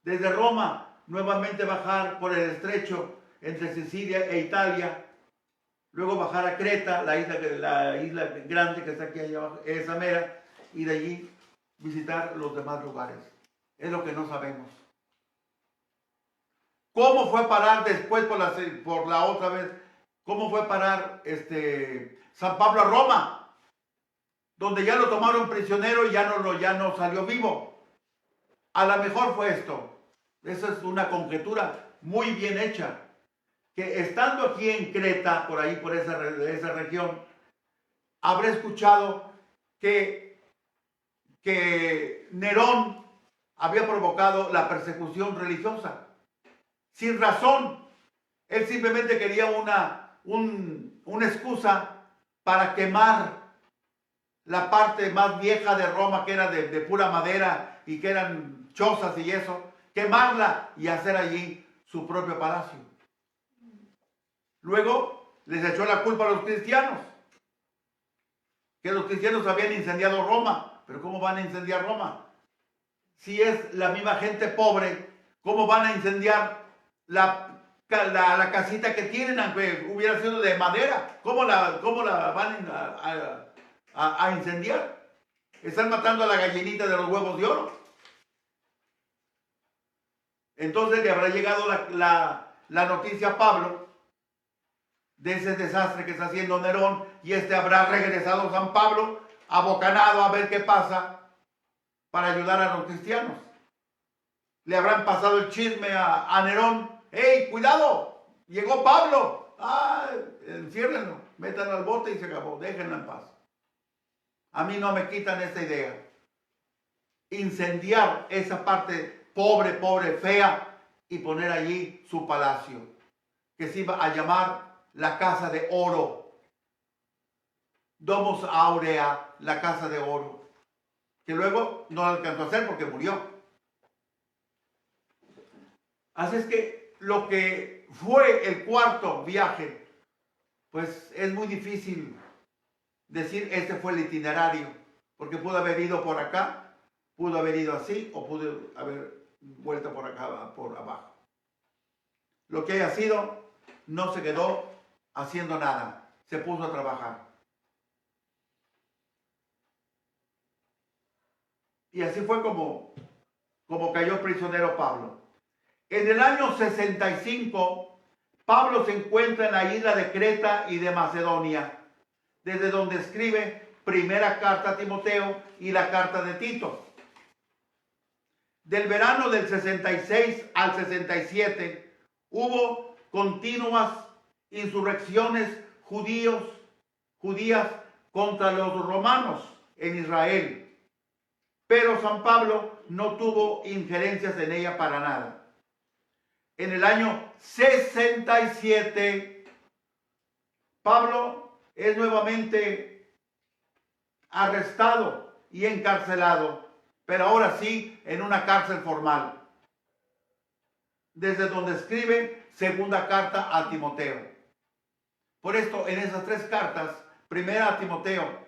S1: Desde Roma, nuevamente bajar por el estrecho entre Sicilia e Italia. Luego bajar a Creta, la isla grande que está aquí allá abajo, esa mera. Y de allí visitar los demás lugares. Es lo que no sabemos. ¿Cómo fue parar después por la otra vez? ¿Cómo fue parar San Pablo a Roma? Donde ya lo tomaron prisionero y ya no salió vivo. A lo mejor fue esto. Esa es una conjetura muy bien hecha. Que estando aquí en Creta, por ahí, por esa región, habré escuchado que Nerón había provocado la persecución religiosa. Sin razón. Él simplemente quería una excusa para quemar la parte más vieja de Roma, que era de pura madera y que eran chozas y eso, quemarla y hacer allí su propio palacio. Luego les echó la culpa a los cristianos, que los cristianos habían incendiado Roma. Pero ¿cómo van a incendiar Roma? Si es la misma gente pobre, ¿cómo van a incendiar la casita que tienen, aunque hubiera sido de madera? ¿Cómo la van a incendiar? Están matando a la gallinita de los huevos de oro. Entonces le habrá llegado la noticia a Pablo de ese desastre que está haciendo Nerón, y habrá regresado a San Pablo abocanado a ver qué pasa para ayudar a los cristianos. Le habrán pasado el chisme a Nerón. ¡Ey, cuidado! Llegó Pablo. ¡Ah! Enciérrenlo, metan al bote y se acabó. Déjenlo en paz. A mí no me quitan esta idea. Incendiar esa parte pobre, fea, y poner allí su palacio, que se iba a llamar la Casa de Oro. Domus Aurea, la Casa de Oro, que luego no lo alcanzó a hacer porque murió. Así es que lo que fue el cuarto viaje, pues es muy difícil decir este fue el itinerario. Porque pudo haber ido por acá, pudo haber ido así, o pudo haber vuelto por acá, por abajo. Lo que haya sido, no se quedó haciendo nada, se puso a trabajar. Y así fue como cayó prisionero Pablo. En el año 65, Pablo se encuentra en la isla de Creta y de Macedonia, desde donde escribe primera carta a Timoteo y la carta de Tito. Del verano del 66 al 67 hubo continuas insurrecciones judías contra los romanos en Israel. Pero San Pablo no tuvo injerencias en ella para nada. En el año 67, Pablo es nuevamente arrestado y encarcelado, pero ahora sí en una cárcel formal, desde donde escribe segunda carta a Timoteo. Por esto, en esas tres cartas, primera a Timoteo,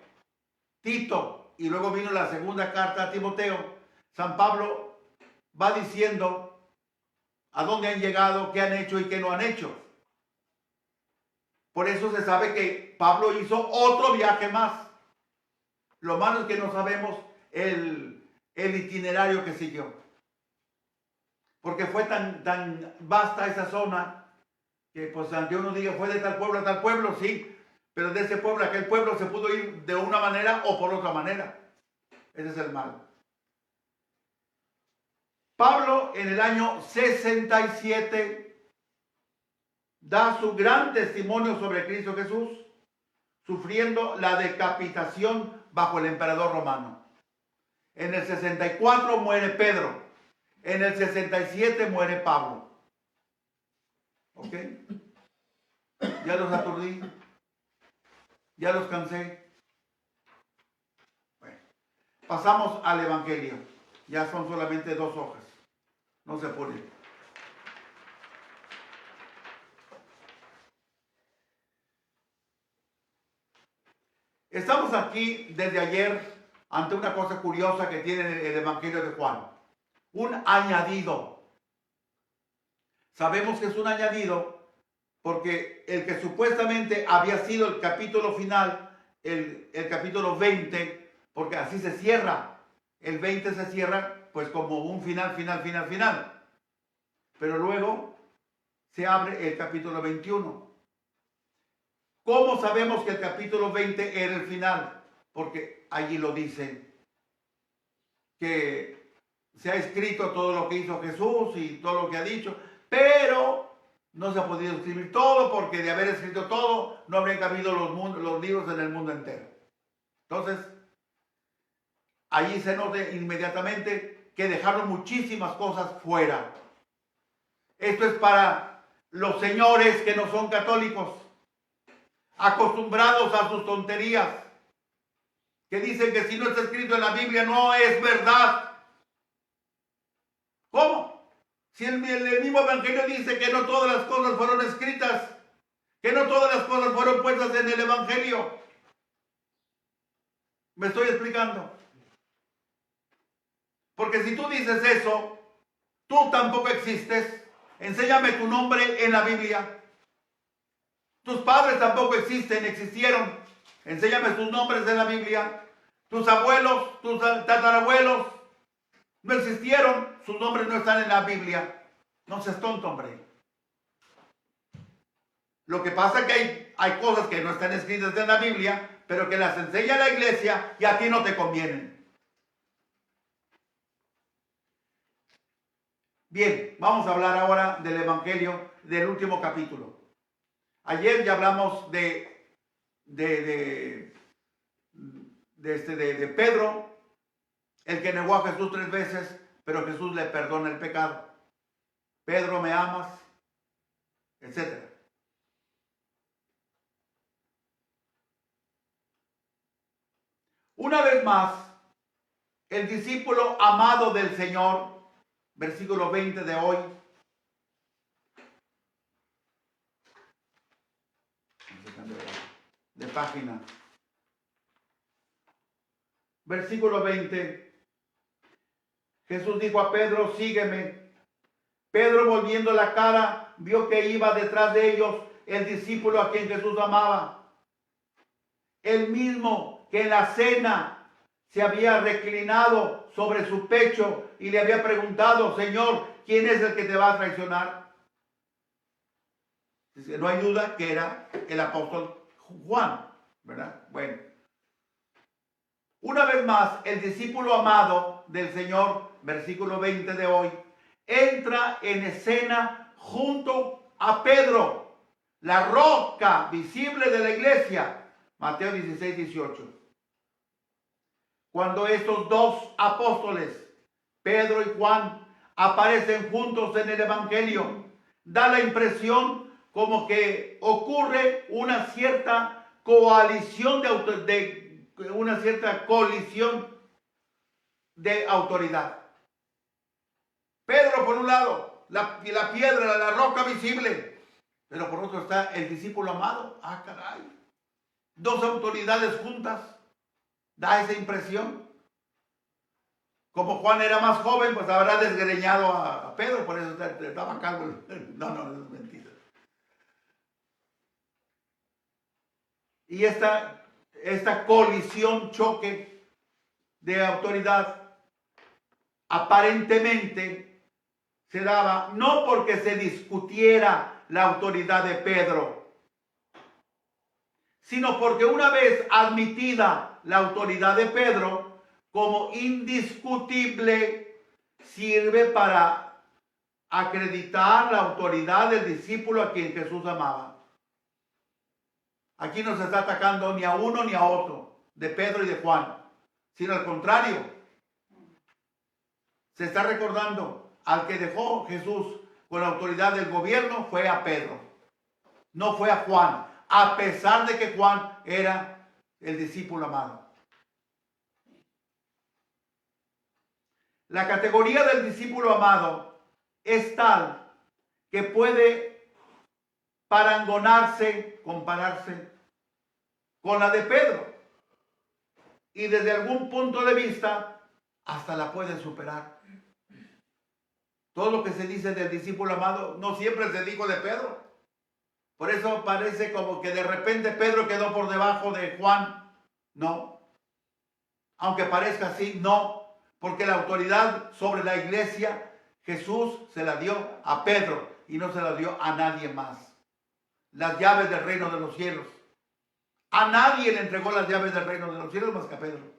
S1: Tito, y luego vino la segunda carta a Timoteo, San Pablo va diciendo a dónde han llegado, qué han hecho y qué no han hecho. Por eso se sabe que Pablo hizo otro viaje más. Lo malo es que no sabemos el itinerario que siguió. Porque fue tan vasta esa zona que pues aunque uno diga fue de tal pueblo a tal pueblo, sí, pero de ese pueblo a aquel pueblo se pudo ir de una manera o por otra manera. Ese es el mal. Pablo en el año 67 da su gran testimonio sobre Cristo Jesús, sufriendo la decapitación bajo el emperador romano. En el 64 muere Pedro. En el 67 muere Pablo. ¿Ok? Ya los aturdí. Ya los cansé. Bueno, pasamos al Evangelio. Ya son solamente 2 hojas. No se apuren. Estamos aquí desde ayer ante una cosa curiosa que tiene el Evangelio de Juan. Un añadido. Sabemos que es un añadido porque el que supuestamente había sido el capítulo final, el capítulo 20, porque así se cierra. El 20 se cierra pues como un final. Pero luego se abre el capítulo 21. ¿Cómo sabemos que el capítulo 20 era el final? Porque allí lo dice, que se ha escrito todo lo que hizo Jesús y todo lo que ha dicho, pero no se ha podido escribir todo porque de haber escrito todo no habrían cabido los libros en el mundo entero. Entonces, allí se nota inmediatamente que dejaron muchísimas cosas fuera. Esto es para los señores que no son católicos, acostumbrados a sus tonterías, que dicen que si no está escrito en la Biblia no es verdad. ¿Cómo? Si el mismo Evangelio dice que no todas las cosas fueron escritas, que no todas las cosas fueron puestas en el Evangelio. ¿Me estoy explicando? Porque si tú dices eso, tú tampoco existes. Enséñame tu nombre en la Biblia. Tus padres tampoco existieron. Enséñame sus nombres en la Biblia. Tus abuelos, tus tatarabuelos no existieron. Sus nombres no están en la Biblia. No seas tonto, hombre. Lo que pasa es que hay cosas que no están escritas en la Biblia, pero que las enseña la iglesia y a ti no te convienen. Bien, vamos a hablar ahora del Evangelio del último capítulo. Ayer ya hablamos de Pedro, el que negó a Jesús 3 veces, pero Jesús le perdona el pecado. Pedro, ¿me amas? Etcétera. Una vez más, el discípulo amado del Señor, versículo 20 de hoy, de página. versículo 20, Jesús dijo a Pedro, sígueme. Pedro, volviendo la cara, vio que iba detrás de ellos el discípulo a quien Jesús amaba. El mismo que en la cena se había reclinado sobre su pecho y le había preguntado, Señor, ¿quién es el que te va a traicionar? No hay duda que era el apóstol Juan, ¿verdad? Bueno. Una vez más, el discípulo amado del Señor, versículo 20 de hoy, entra en escena junto a Pedro, la roca visible de la iglesia. Mateo 16, 18. Cuando estos dos apóstoles, Pedro y Juan, aparecen juntos en el Evangelio, da la impresión como que ocurre una cierta colisión de autoridad. Pedro por un lado, la piedra, la roca visible, pero por otro está el discípulo amado. Ah, caray. Dos autoridades juntas. Da esa impresión. Como Juan era más joven, pues habrá desgreñado a Pedro, por eso estaba calvo. No, es mentira. Y esta colisión, choque de autoridad, aparentemente se daba no porque se discutiera la autoridad de Pedro, sino porque una vez admitida la autoridad de Pedro como indiscutible, sirve para acreditar la autoridad del discípulo a quien Jesús amaba. Aquí no se está atacando ni a uno ni a otro, de Pedro y de Juan, sino al contrario. Se está recordando al que dejó Jesús con la autoridad del gobierno fue a Pedro, no fue a Juan, a pesar de que Juan era el discípulo amado. La categoría del discípulo amado es tal que puede compararse con la de Pedro. Y desde algún punto de vista, hasta la puede superar. Todo lo que se dice del discípulo amado no siempre se dijo de Pedro. Por eso parece como que de repente Pedro quedó por debajo de Juan. No. Aunque parezca así, no. Porque la autoridad sobre la iglesia, Jesús se la dio a Pedro y no se la dio a nadie más. Las llaves del reino de los cielos. A nadie le entregó las llaves del reino de los cielos más que a Pedro.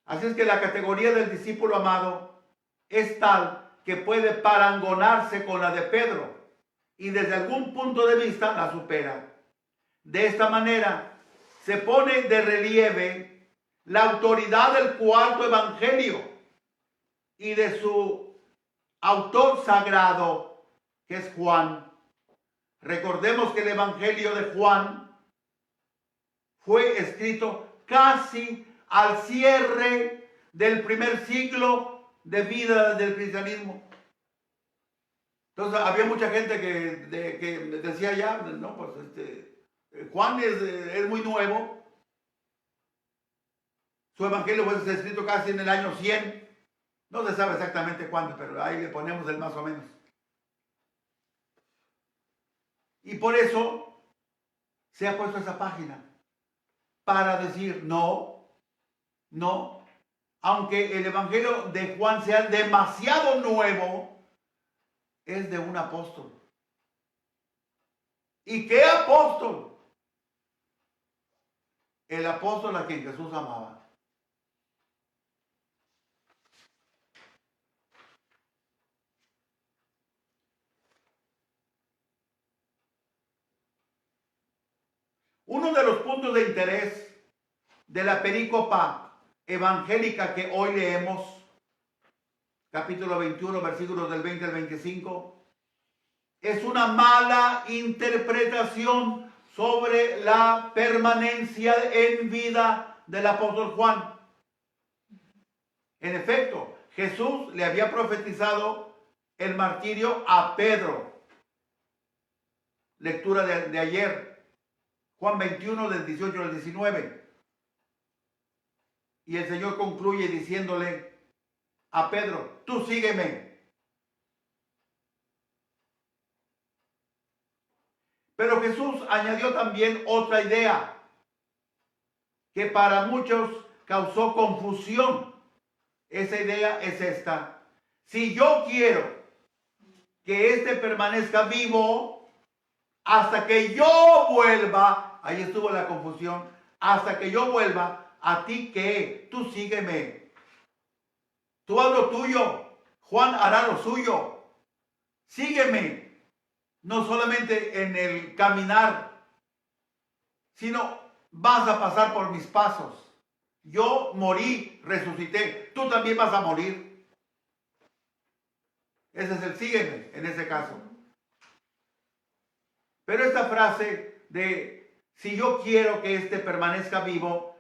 S1: Así es que la categoría del discípulo amado es tal que puede parangonarse con la de Pedro y desde algún punto de vista la supera. De esta manera se pone de relieve la autoridad del cuarto evangelio y de su autor sagrado, que es Juan. Recordemos que el evangelio de Juan fue escrito casi al cierre del primer siglo de vida del cristianismo. Entonces había mucha gente que decía ya, no, pues Juan es muy nuevo. Su evangelio fue escrito casi en el año 100. No se sabe exactamente cuándo, pero ahí le ponemos el más o menos. Y por eso se ha puesto esa página para decir no, aunque el evangelio de Juan sea demasiado nuevo, es de un apóstol. ¿Y qué apóstol? El apóstol a quien Jesús amaba. Uno de los puntos de interés de la perícopa evangélica que hoy leemos, capítulo 21, versículos del 20 al 25, es una mala interpretación sobre la permanencia en vida del apóstol Juan. En efecto, Jesús le había profetizado el martirio a Pedro. lectura de ayer, Juan 21 del 18 al 19. Y el Señor concluye diciéndole a Pedro, tú sígueme. Pero Jesús añadió también otra idea que para muchos causó confusión. Esa idea es esta: si yo quiero que éste permanezca vivo hasta que yo vuelva, ahí estuvo la confusión, hasta que yo vuelva, ¿a ti qué? Tú sígueme. Tú haz lo tuyo, Juan hará lo suyo. Sígueme. No solamente en el caminar, sino vas a pasar por mis pasos. Yo morí, resucité, tú también vas a morir. Ese es el sígueme en ese caso. Pero esta frase de si yo quiero que éste permanezca vivo,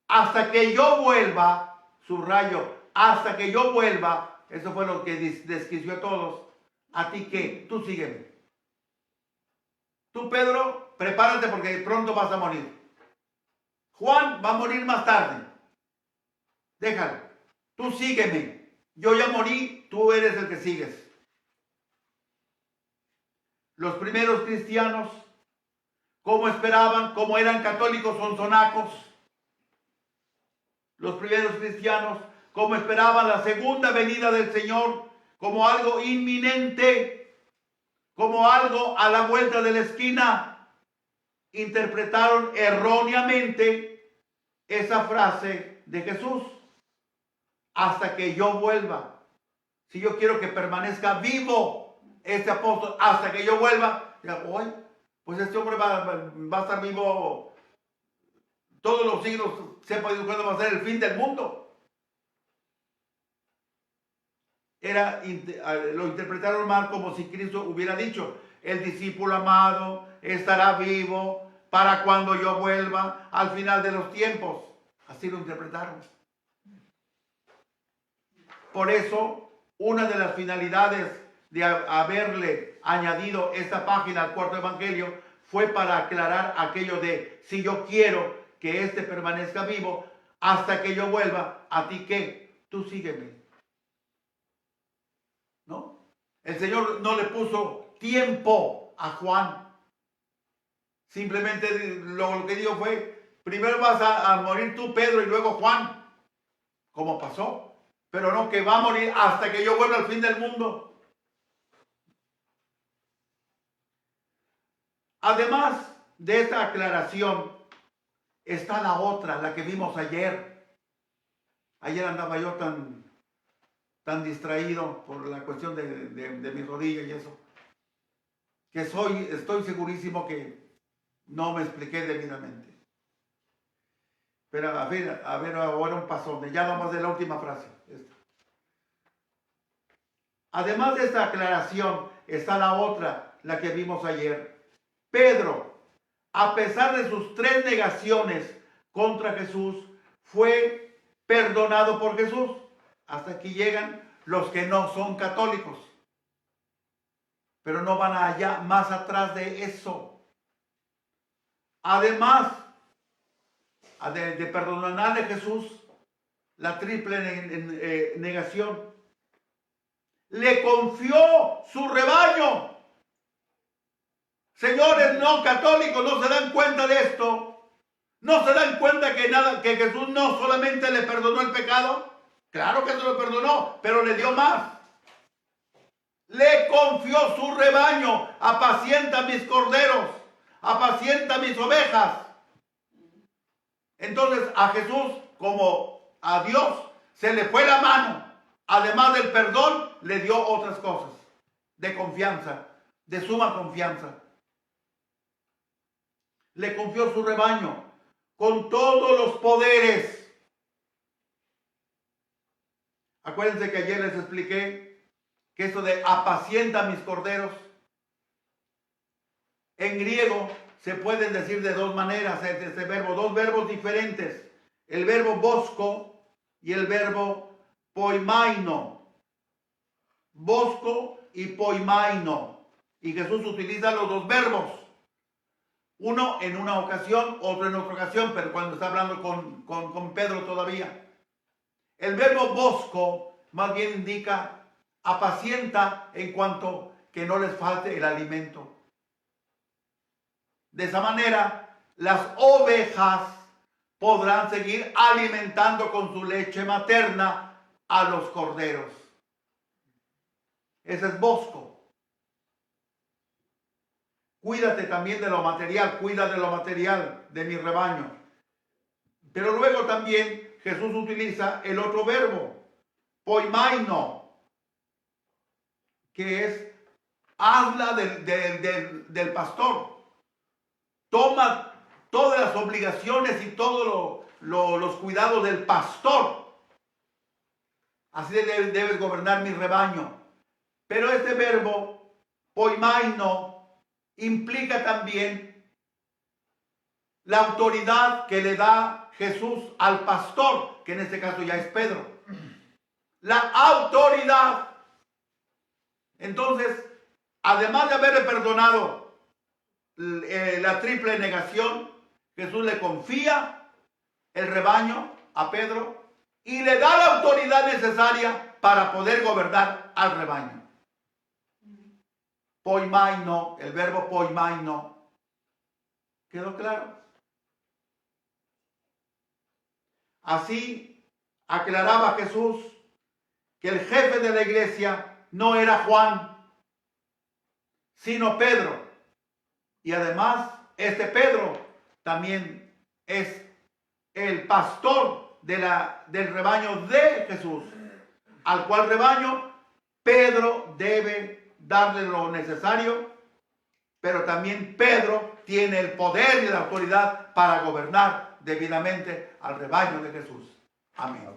S1: hasta que yo vuelva, subrayo, hasta que yo vuelva, eso fue lo que desquició a todos. ¿A ti qué? Tú sígueme. Tú, Pedro, prepárate porque pronto vas a morir. Juan va a morir más tarde. Déjalo. Tú sígueme. Yo ya morí, tú eres el que sigues. Los primeros cristianos, como esperaban, como eran católicos sonacos, los primeros cristianos, como esperaban la segunda venida del Señor, como algo inminente, como algo a la vuelta de la esquina, interpretaron erróneamente esa frase de Jesús. Hasta que yo vuelva. Si yo quiero que permanezca vivo este apóstol, hasta que yo vuelva, hoy, pues este hombre va a estar vivo todos los siglos, sepa Dios cuándo va a ser el fin del mundo. Lo interpretaron mal, como si Cristo hubiera dicho, el discípulo amado estará vivo para cuando yo vuelva al final de los tiempos. Así lo interpretaron. Por eso, una de las finalidades de haberle añadido esta página al cuarto evangelio fue para aclarar aquello de si yo quiero que éste permanezca vivo hasta que yo vuelva, ¿a ti qué? Tú sígueme. ¿No? El Señor no le puso tiempo a Juan. Simplemente lo que dijo fue, primero vas a morir tú, Pedro, y luego Juan. Como pasó. Pero no, que va a morir hasta que yo vuelva al fin del mundo. Además de esta aclaración, está la otra, la que vimos ayer. Ayer andaba yo tan distraído por la cuestión de mi rodilla y eso, que estoy segurísimo que no me expliqué debidamente. Pero a ver ahora un paso, ya vamos de la última frase. Además de esta aclaración, está la otra, la que vimos ayer. Pedro, a pesar de sus 3 negaciones contra Jesús, fue perdonado por Jesús. Hasta aquí llegan los que no son católicos. Pero no van allá, más atrás de eso. Además de perdonarle a Jesús, la triple negación, le confió su rebaño. Señores no católicos, ¿no se dan cuenta de esto? ¿No se dan cuenta que Jesús no solamente le perdonó el pecado? Claro que se lo perdonó, pero le dio más. Le confió su rebaño. Apacienta mis corderos, apacienta mis ovejas. Entonces a Jesús, como a Dios, se le fue la mano. Además del perdón, le dio otras cosas de confianza, de suma confianza. Le confió su rebaño con todos los poderes. Acuérdense que ayer les expliqué que esto de apacienta mis corderos, en griego se pueden decir de 2 maneras este verbo, 2 verbos diferentes. El verbo bosco y el verbo poimaino. Bosco y poimaino. Y Jesús utiliza los dos verbos. Uno en una ocasión, otro en otra ocasión, pero cuando está hablando con Pedro todavía. El verbo bosco más bien indica apacienta en cuanto que no les falte el alimento. De esa manera, las ovejas podrán seguir alimentando con su leche materna a los corderos. Ese es bosco. Cuídate también de lo material, cuida de lo material de mi rebaño. Pero luego también Jesús utiliza el otro verbo, poimaino, que es habla del pastor. Toma todas las obligaciones y todos los cuidados del pastor. Así debes gobernar mi rebaño. Pero este verbo, poimaino, implica también la autoridad que le da Jesús al pastor, que en este caso ya es Pedro. La autoridad. Entonces, además de haberle perdonado la triple negación, Jesús le confía el rebaño a Pedro y le da la autoridad necesaria para poder gobernar al rebaño. Poimaino, el verbo poimaino. ¿Quedó claro? Así aclaraba Jesús que el jefe de la iglesia no era Juan, sino Pedro. Y además, este Pedro también es el pastor del rebaño de Jesús, al cual rebaño Pedro debe darle lo necesario, pero también Pedro tiene el poder y la autoridad para gobernar debidamente al rebaño de Jesús. Amén.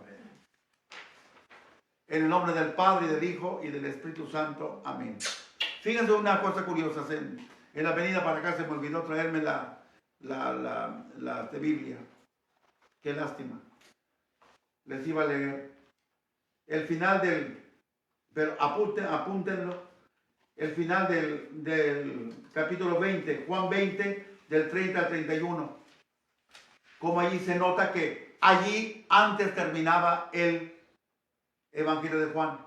S1: En el nombre del Padre, y del Hijo, y del Espíritu Santo. Amén. Fíjense una cosa curiosa. En la venida para acá se me olvidó traerme la Biblia. Qué lástima. Les iba a leer. El final pero apúntenlo. El final del capítulo 20, Juan 20, del 30 al 31. Como allí se nota que allí antes terminaba el Evangelio de Juan.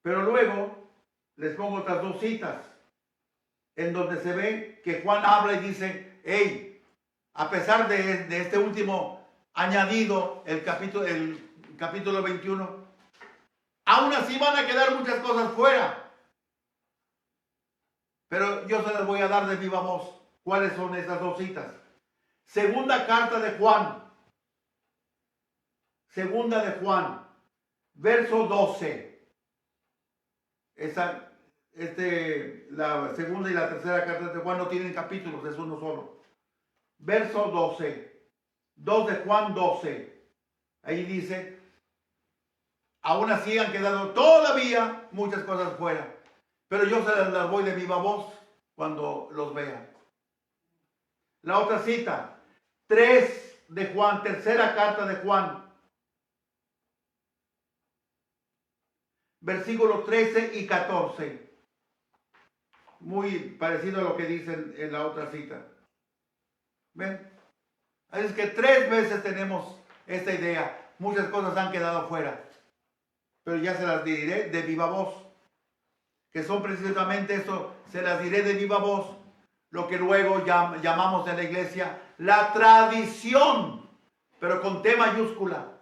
S1: Pero luego les pongo otras dos citas en donde se ve que Juan habla y dice, hey, a pesar de este último añadido, el capítulo 21, aún así van a quedar muchas cosas fuera. Pero yo se las voy a dar de viva voz. ¿Cuáles son esas dos citas? Segunda carta de Juan. Segunda de Juan, verso 12. La segunda y la tercera carta de Juan no tienen capítulos, es uno solo. Verso 12. 2 de Juan 12. Ahí dice, aún así han quedado todavía muchas cosas fuera. Pero yo se las voy de viva voz cuando los vea. La otra cita, 3 de Juan, tercera carta de Juan. Versículos 13 y 14. Muy parecido a lo que dicen en la otra cita. ¿Ven? Así es que 3 veces tenemos esta idea. Muchas cosas han quedado fuera. Pero ya se las diré de viva voz. Que son precisamente eso. Se las diré de viva voz. Lo que luego llamamos en la iglesia la tradición. Pero con T mayúscula.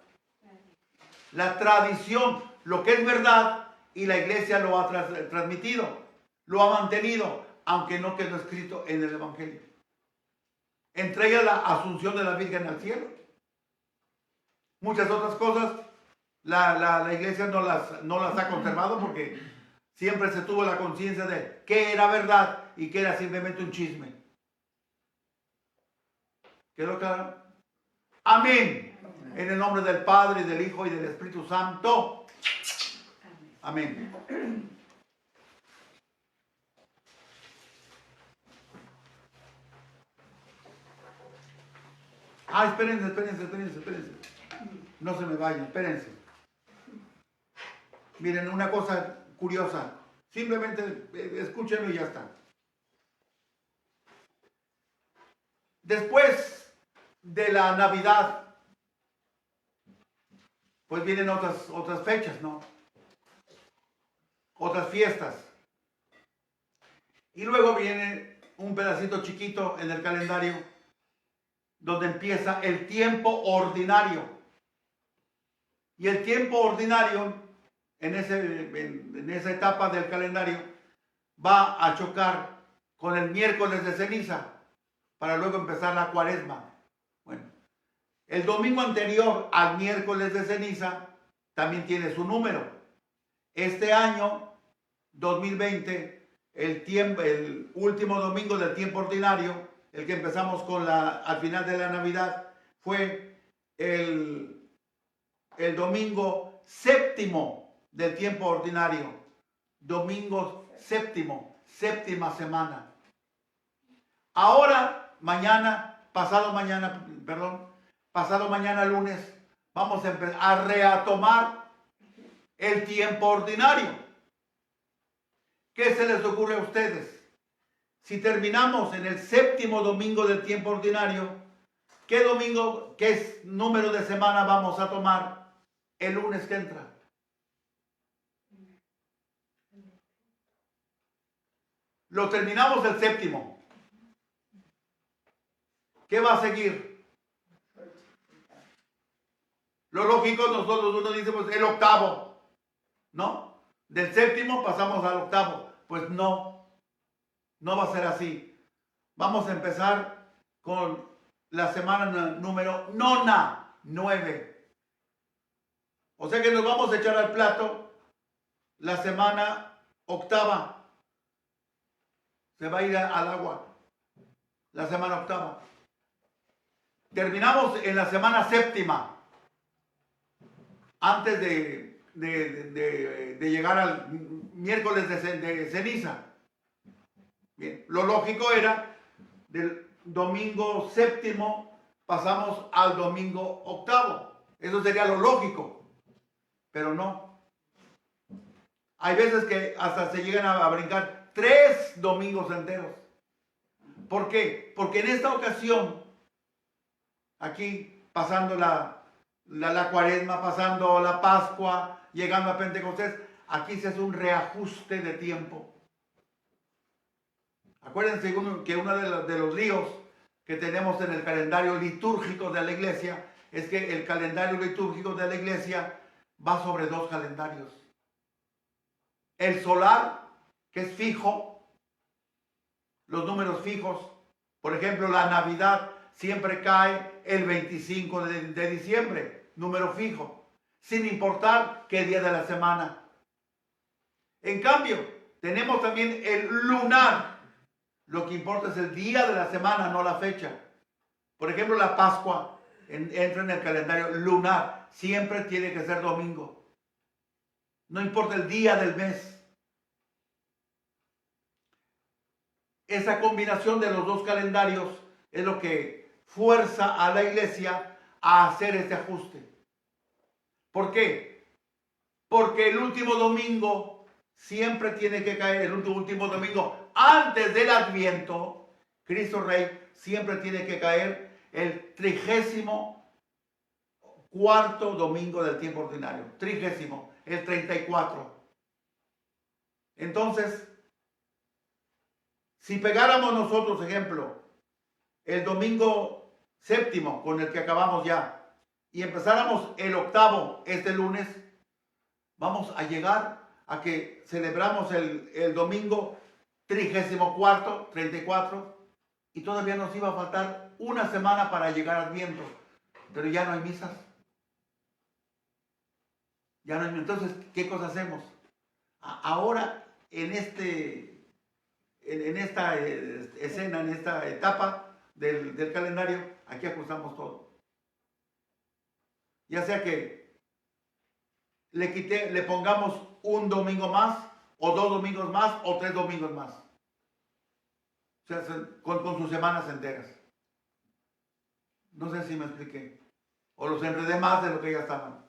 S1: La tradición. Lo que es verdad y la iglesia lo ha transmitido, lo ha mantenido, aunque no quedó escrito en el Evangelio. Entre ellas la asunción de la Virgen al cielo. Muchas otras cosas la iglesia no las ha conservado porque siempre se tuvo la conciencia de qué era verdad y qué era simplemente un chisme. ¿Quedó claro? Amén. En el nombre del Padre, y del Hijo, y del Espíritu Santo. Amén. espérense. No se me vayan, espérense. Miren, una cosa curiosa. Simplemente escúchenlo y ya está. Después de la Navidad, pues vienen otras fechas, ¿no? Otras fiestas. Y luego viene un pedacito chiquito en el calendario donde empieza el tiempo ordinario. Y el tiempo ordinario, en esa etapa del calendario, va a chocar con el miércoles de ceniza para luego empezar la cuaresma. Bueno, el domingo anterior al miércoles de ceniza también tiene su número. Este año, 2020, el último domingo del tiempo ordinario, el que empezamos al final de la Navidad, fue el domingo séptimo del tiempo ordinario. Domingo séptimo, séptima semana. Ahora, pasado mañana lunes, vamos a empezar a retomar el tiempo ordinario. ¿Qué se les ocurre a ustedes? Si terminamos en el séptimo domingo del tiempo ordinario, ¿qué número de semana vamos a tomar el lunes que entra? Lo terminamos el séptimo. ¿Qué va a seguir? Lo lógico, uno dice, pues el octavo, ¿no? Del séptimo pasamos al octavo. Pues no va a ser así. Vamos a empezar con la semana número 9. O sea que nos vamos a echar al plato la semana octava. Se va a ir al agua la semana octava. Terminamos en la semana séptima, antes de llegar al miércoles de ceniza. Bien, lo lógico era del domingo séptimo pasamos al domingo octavo. Eso sería lo lógico, pero no. Hay veces que hasta se llegan a brincar 3 domingos enteros. ¿Por qué? Porque en esta ocasión, aquí pasando la cuaresma, pasando la Pascua, llegando a Pentecostés, aquí se hace un reajuste de tiempo. Acuérdense que uno de los líos que tenemos en el calendario litúrgico de la iglesia es que el calendario litúrgico de la iglesia va sobre 2 calendarios. El solar, que es fijo, los números fijos. Por ejemplo, la Navidad siempre cae el 25 de diciembre, número fijo, sin importar qué día de la semana. En cambio, tenemos también el lunar. Lo que importa es el día de la semana, no la fecha. Por ejemplo, la Pascua entra en el calendario lunar. Siempre tiene que ser domingo. No importa el día del mes. Esa combinación de los 2 calendarios es lo que fuerza a la iglesia a hacer este ajuste. ¿Por qué? Porque el último domingo siempre tiene que caer, el último domingo antes del Adviento, Cristo Rey, siempre tiene que caer el 34º domingo del tiempo ordinario. 30º, el 34. Entonces, si pegáramos nosotros, ejemplo, el domingo séptimo con el que acabamos ya, y empezáramos el octavo este lunes, vamos a llegar a que celebramos el domingo 34, 34, y todavía nos iba a faltar una semana para llegar al Adviento, pero ya no hay misas. Ya no hay. Entonces, ¿qué cosa hacemos? Ahora, en esta escena, en esta etapa del calendario, aquí ajustamos todo. Ya sea que le pongamos un domingo más, o 2 domingos más, o 3 domingos más. O sea, con sus semanas enteras. No sé si me expliqué. O los enredé más de lo que ya estaban.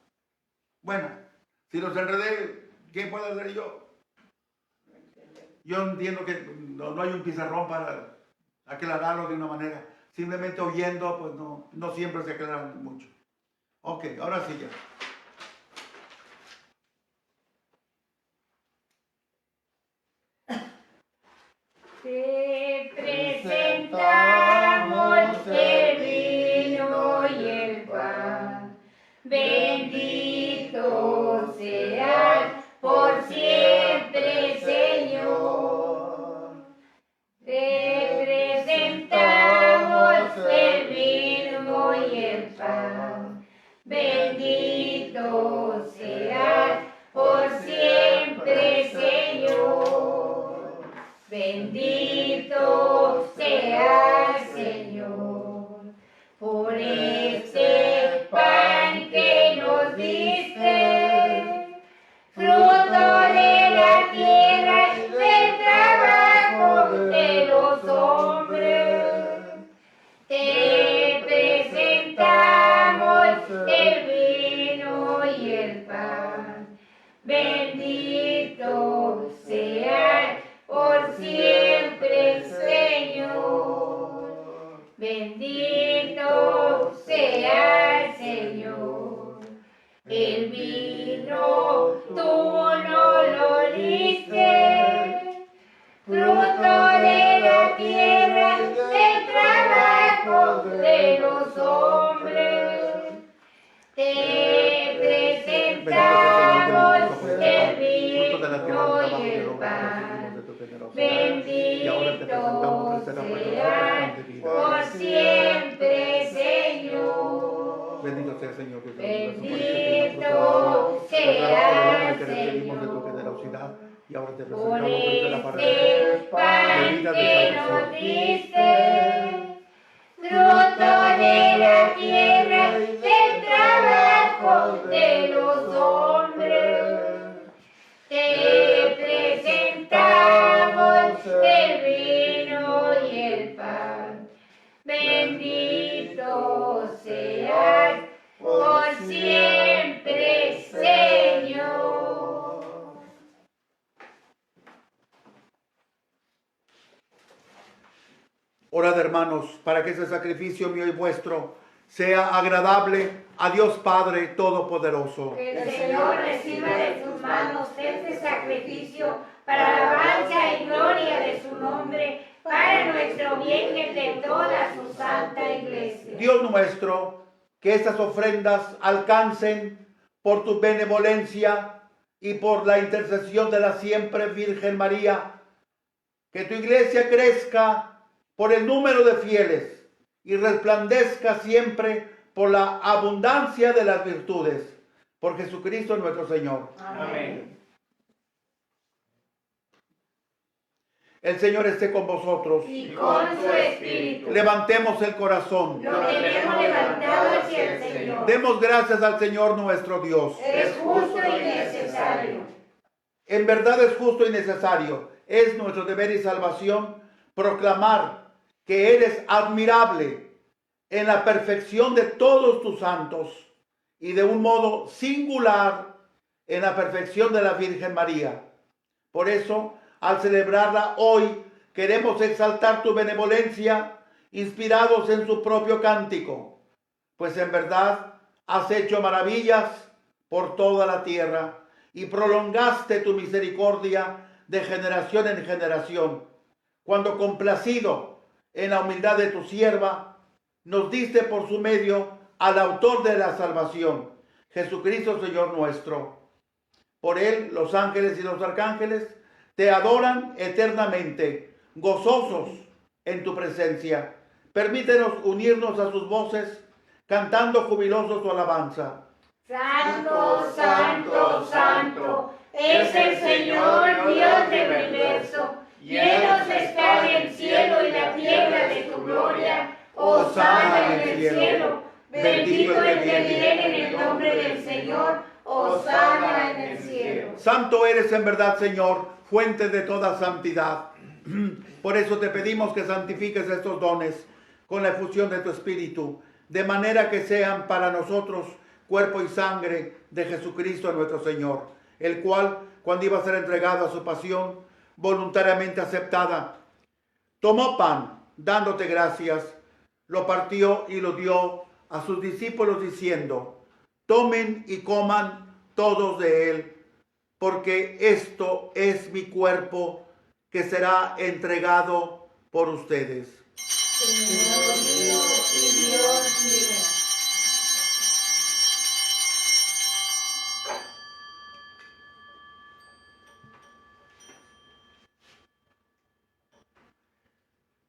S1: Bueno, si los enredé, ¿Quién puede hacer yo? Yo entiendo que no hay un pizarrón para aclararlo de una manera. Simplemente oyendo, pues no siempre se aclaran mucho. Ok, ahora sí ya.
S3: Te presentamos el vino y el pan. Bendito seas por siempre, Señor. Te presentamos el vino y el pan. Bendito seas por siempre, Señor. Bendito seas, Señor, por este pan que nos diste, fruto de la tierra, del trabajo de los hombres. Te presentamos el vino y el pan. Bendito seas por siempre, Señor. Bendito sea, Señor. El vino tú no lo diste, fruto de la tierra, del trabajo de los hombres. Te presentamos el vino y el pan. Bendito sea por siempre, Señor.
S1: Bendito sea, Señor.
S3: Bendito sea,
S1: Señor. Y ahora te
S3: Por
S1: presentamos
S3: este pan que nos diste, fruto de la tierra, del trabajo de los hombres. Te presentamos el vino y el pan. Bendito seas por siempre, Señor.
S1: Orad, hermanos, para que ese sacrificio mío y vuestro sea agradable a Dios Padre Todopoderoso.
S3: Que el Señor reciba de sus manos este sacrificio para alabanza y gloria de su nombre, para nuestro bien y el de toda su santa iglesia.
S1: Dios nuestro, que estas ofrendas alcancen por tu benevolencia y por la intercesión de la siempre Virgen María, que tu iglesia crezca por el número de fieles y resplandezca siempre por la abundancia de las virtudes. Por Jesucristo nuestro Señor.
S3: Amén.
S1: El Señor esté con vosotros.
S3: Y con su espíritu.
S1: Levantemos el corazón.
S3: Lo tenemos levantado hacia el Señor.
S1: Demos gracias al Señor nuestro Dios.
S3: Es justo y necesario.
S1: En verdad es justo y necesario. Es nuestro deber y salvación proclamar que eres admirable en la perfección de todos tus santos y de un modo singular en la perfección de la Virgen María. Por eso, al celebrarla hoy, queremos exaltar tu benevolencia, inspirados en su propio cántico, pues en verdad has hecho maravillas por toda la tierra y prolongaste tu misericordia de generación en generación, cuando complacido en la humildad de tu sierva, nos diste por su medio al autor de la salvación, Jesucristo Señor nuestro. Por él los ángeles y los arcángeles te adoran eternamente, gozosos en tu presencia. Permítenos unirnos a sus voces, cantando jubilosos tu alabanza.
S3: Santo, santo, santo, es el Señor Dios del universo. Llenos está el cielo y la tierra de tu gloria. Hosana en el cielo. Bendito el que viene en el nombre del Señor. Hosana en el cielo.
S1: Santo eres en verdad, Señor, fuente de toda santidad. Por eso te pedimos que santifiques estos dones con la efusión de tu Espíritu, de manera que sean para nosotros cuerpo y sangre de Jesucristo nuestro Señor, el cual, cuando iba a ser entregado a su pasión, voluntariamente aceptada, tomó pan, dándote gracias, lo partió y lo dio a sus discípulos diciendo: tomen y coman todos de él, porque esto es mi cuerpo que será entregado por ustedes.
S3: Señor mío y Dios mío.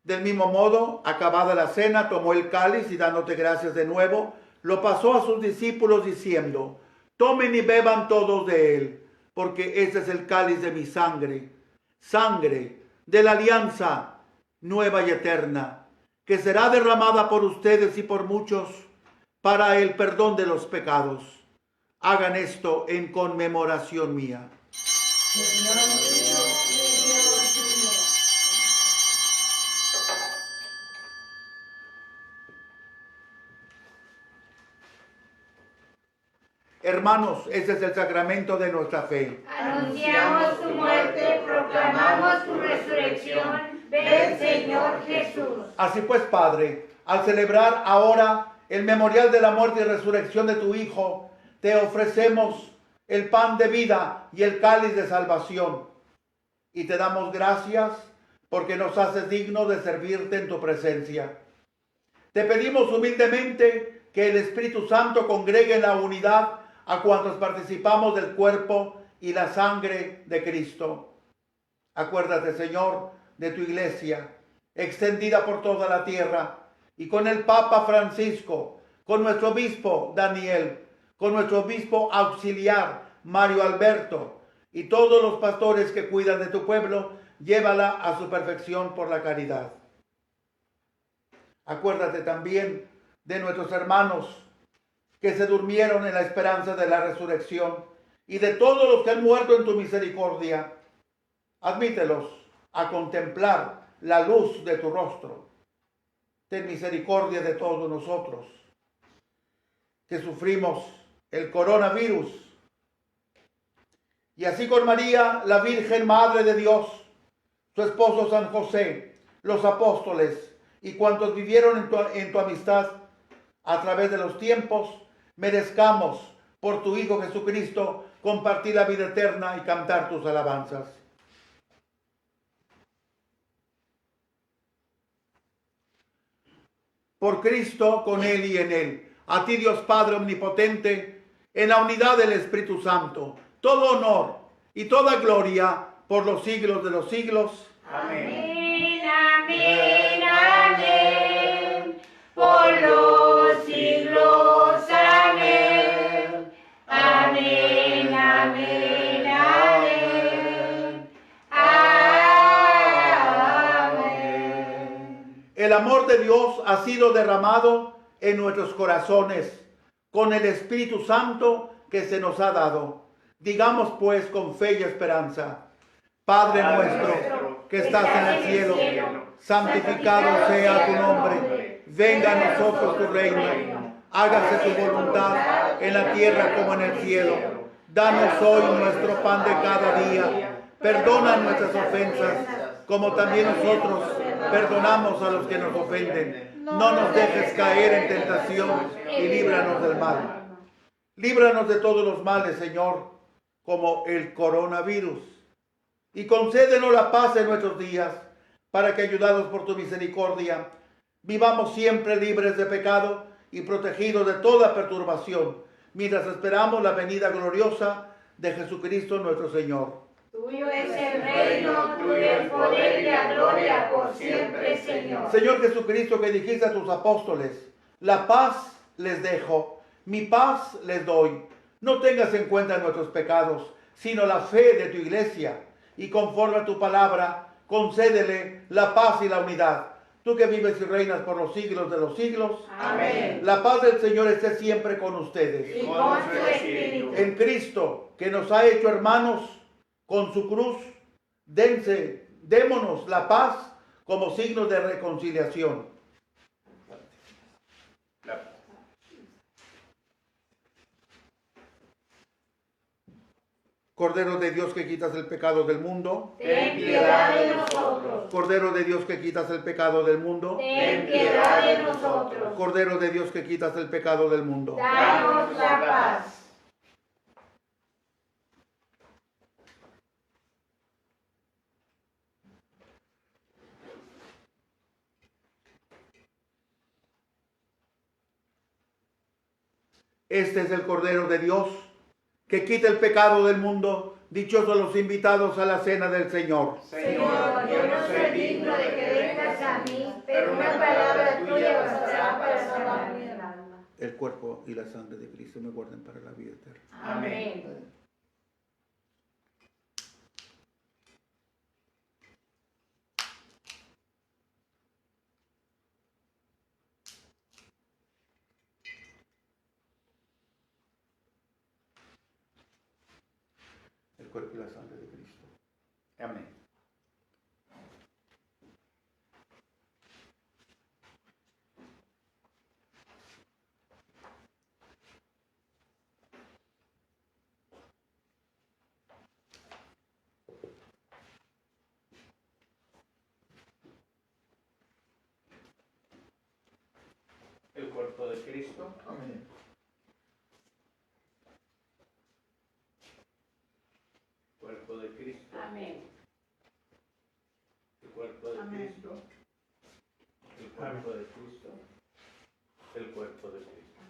S1: Del mismo modo, acabada la cena, tomó el cáliz y dándote gracias de nuevo, lo pasó a sus discípulos diciendo: tomen y beban todos de él, porque este es el cáliz de mi sangre, sangre de la alianza nueva y eterna, que será derramada por ustedes y por muchos para el perdón de los pecados. Hagan esto en conmemoración mía.
S3: Señor mío y Dios mío.
S1: Hermanos, ese es el sacramento de nuestra fe.
S3: Anunciamos tu muerte, proclamamos tu resurrección. Ven, Señor Jesús.
S1: Así pues, Padre, al celebrar ahora el memorial de la muerte y resurrección de tu Hijo, te ofrecemos el pan de vida y el cáliz de salvación. Y te damos gracias porque nos haces dignos de servirte en tu presencia. Te pedimos humildemente que el Espíritu Santo congregue en la unidad a cuantos participamos del cuerpo y la sangre de Cristo. Acuérdate, Señor, de tu iglesia, extendida por toda la tierra, y con el Papa Francisco, con nuestro obispo Daniel, con nuestro obispo auxiliar Mario Alberto, y todos los pastores que cuidan de tu pueblo, llévala a su perfección por la caridad. Acuérdate también de nuestros hermanos que se durmieron en la esperanza de la resurrección, y de todos los que han muerto en tu misericordia. Admítelos a contemplar la luz de tu rostro. Ten misericordia de todos nosotros que sufrimos el coronavirus. Y así con María, la Virgen Madre de Dios, su esposo San José, los apóstoles y cuantos vivieron en tu amistad a través de los tiempos, merezcamos por tu Hijo Jesucristo compartir la vida eterna y cantar tus alabanzas. Por Cristo, con Él y en Él, a ti Dios Padre Omnipotente, en la unidad del Espíritu Santo, todo honor y toda gloria por los siglos de los siglos.
S3: Amén, amén, amén. Por los siglos, amén. Amén, amén, amén. Amén.
S1: El amor de Dios ha sido derramado en nuestros corazones con el Espíritu Santo que se nos ha dado. Digamos pues con fe y esperanza: Padre nuestro que estás en el cielo, santificado sea tu nombre. Venga a nosotros tu reino. Hágase tu voluntad en la tierra como en el cielo. Danos hoy nuestro pan de cada día. Perdona nuestras ofensas, como también nosotros perdonamos a los que nos ofenden. No nos dejes caer en tentación y líbranos del mal. Líbranos de todos los males, Señor, como el coronavirus. Y concédenos la paz en nuestros días, para que, ayudados por tu misericordia, vivamos siempre libres de pecado y protegidos de toda perturbación, mientras esperamos la venida gloriosa de Jesucristo nuestro Señor.
S3: Tuyo es el reino, tuyo el poder y la gloria por siempre, Señor.
S1: Señor Jesucristo, que dijiste a tus apóstoles: la paz les dejo, mi paz les doy. No tengas en cuenta nuestros pecados, sino la fe de tu iglesia, y conforme a tu palabra, concédele la paz y la unidad. Tú que vives y reinas por los siglos de los siglos.
S3: Amén.
S1: La paz del Señor esté siempre con ustedes.
S3: Y con su espíritu.
S1: En Cristo, que nos ha hecho hermanos con su cruz, démonos la paz como signo de reconciliación. Cordero de Dios que quitas el pecado del mundo.
S3: Ten piedad de nosotros.
S1: Cordero de Dios que quitas el pecado del mundo.
S3: Ten piedad de nosotros.
S1: Cordero de Dios que quitas el pecado del mundo.
S3: Danos la paz.
S1: Este es el Cordero de Dios que quita el pecado del mundo. Dichosos los invitados a la cena del Señor.
S3: Señor, yo no soy digno de que vengas a mí, pero una palabra tuya bastará para salvar mi alma.
S1: El cuerpo y la sangre de Cristo me guarden para la vida eterna.
S3: Amén.
S1: El cuerpo y la sangre de Cristo. Amén. El cuerpo de Cristo. Amén. Cuerpo de Cristo.
S3: Amén.
S1: El cuerpo de Cristo. El cuerpo de Cristo. El cuerpo de Cristo.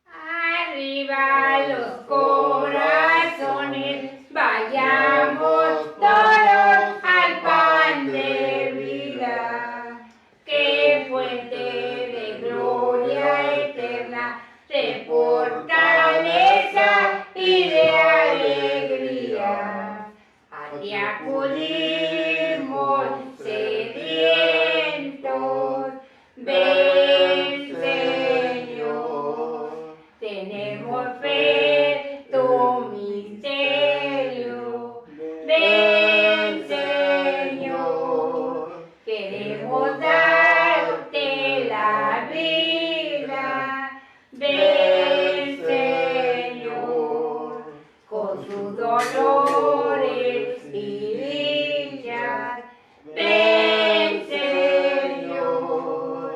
S3: Arriba los corazones, vayamos todos al pan de vida, que fuente de gloria eterna, de fortaleza y de alegría. A ti acudimos sedientos, ven Señor. Tenemos fe, tu misterio. Ven, Señor. Queremos darte la vida. Ven, Señor. Con sus dolores y dichas. Ven, Señor.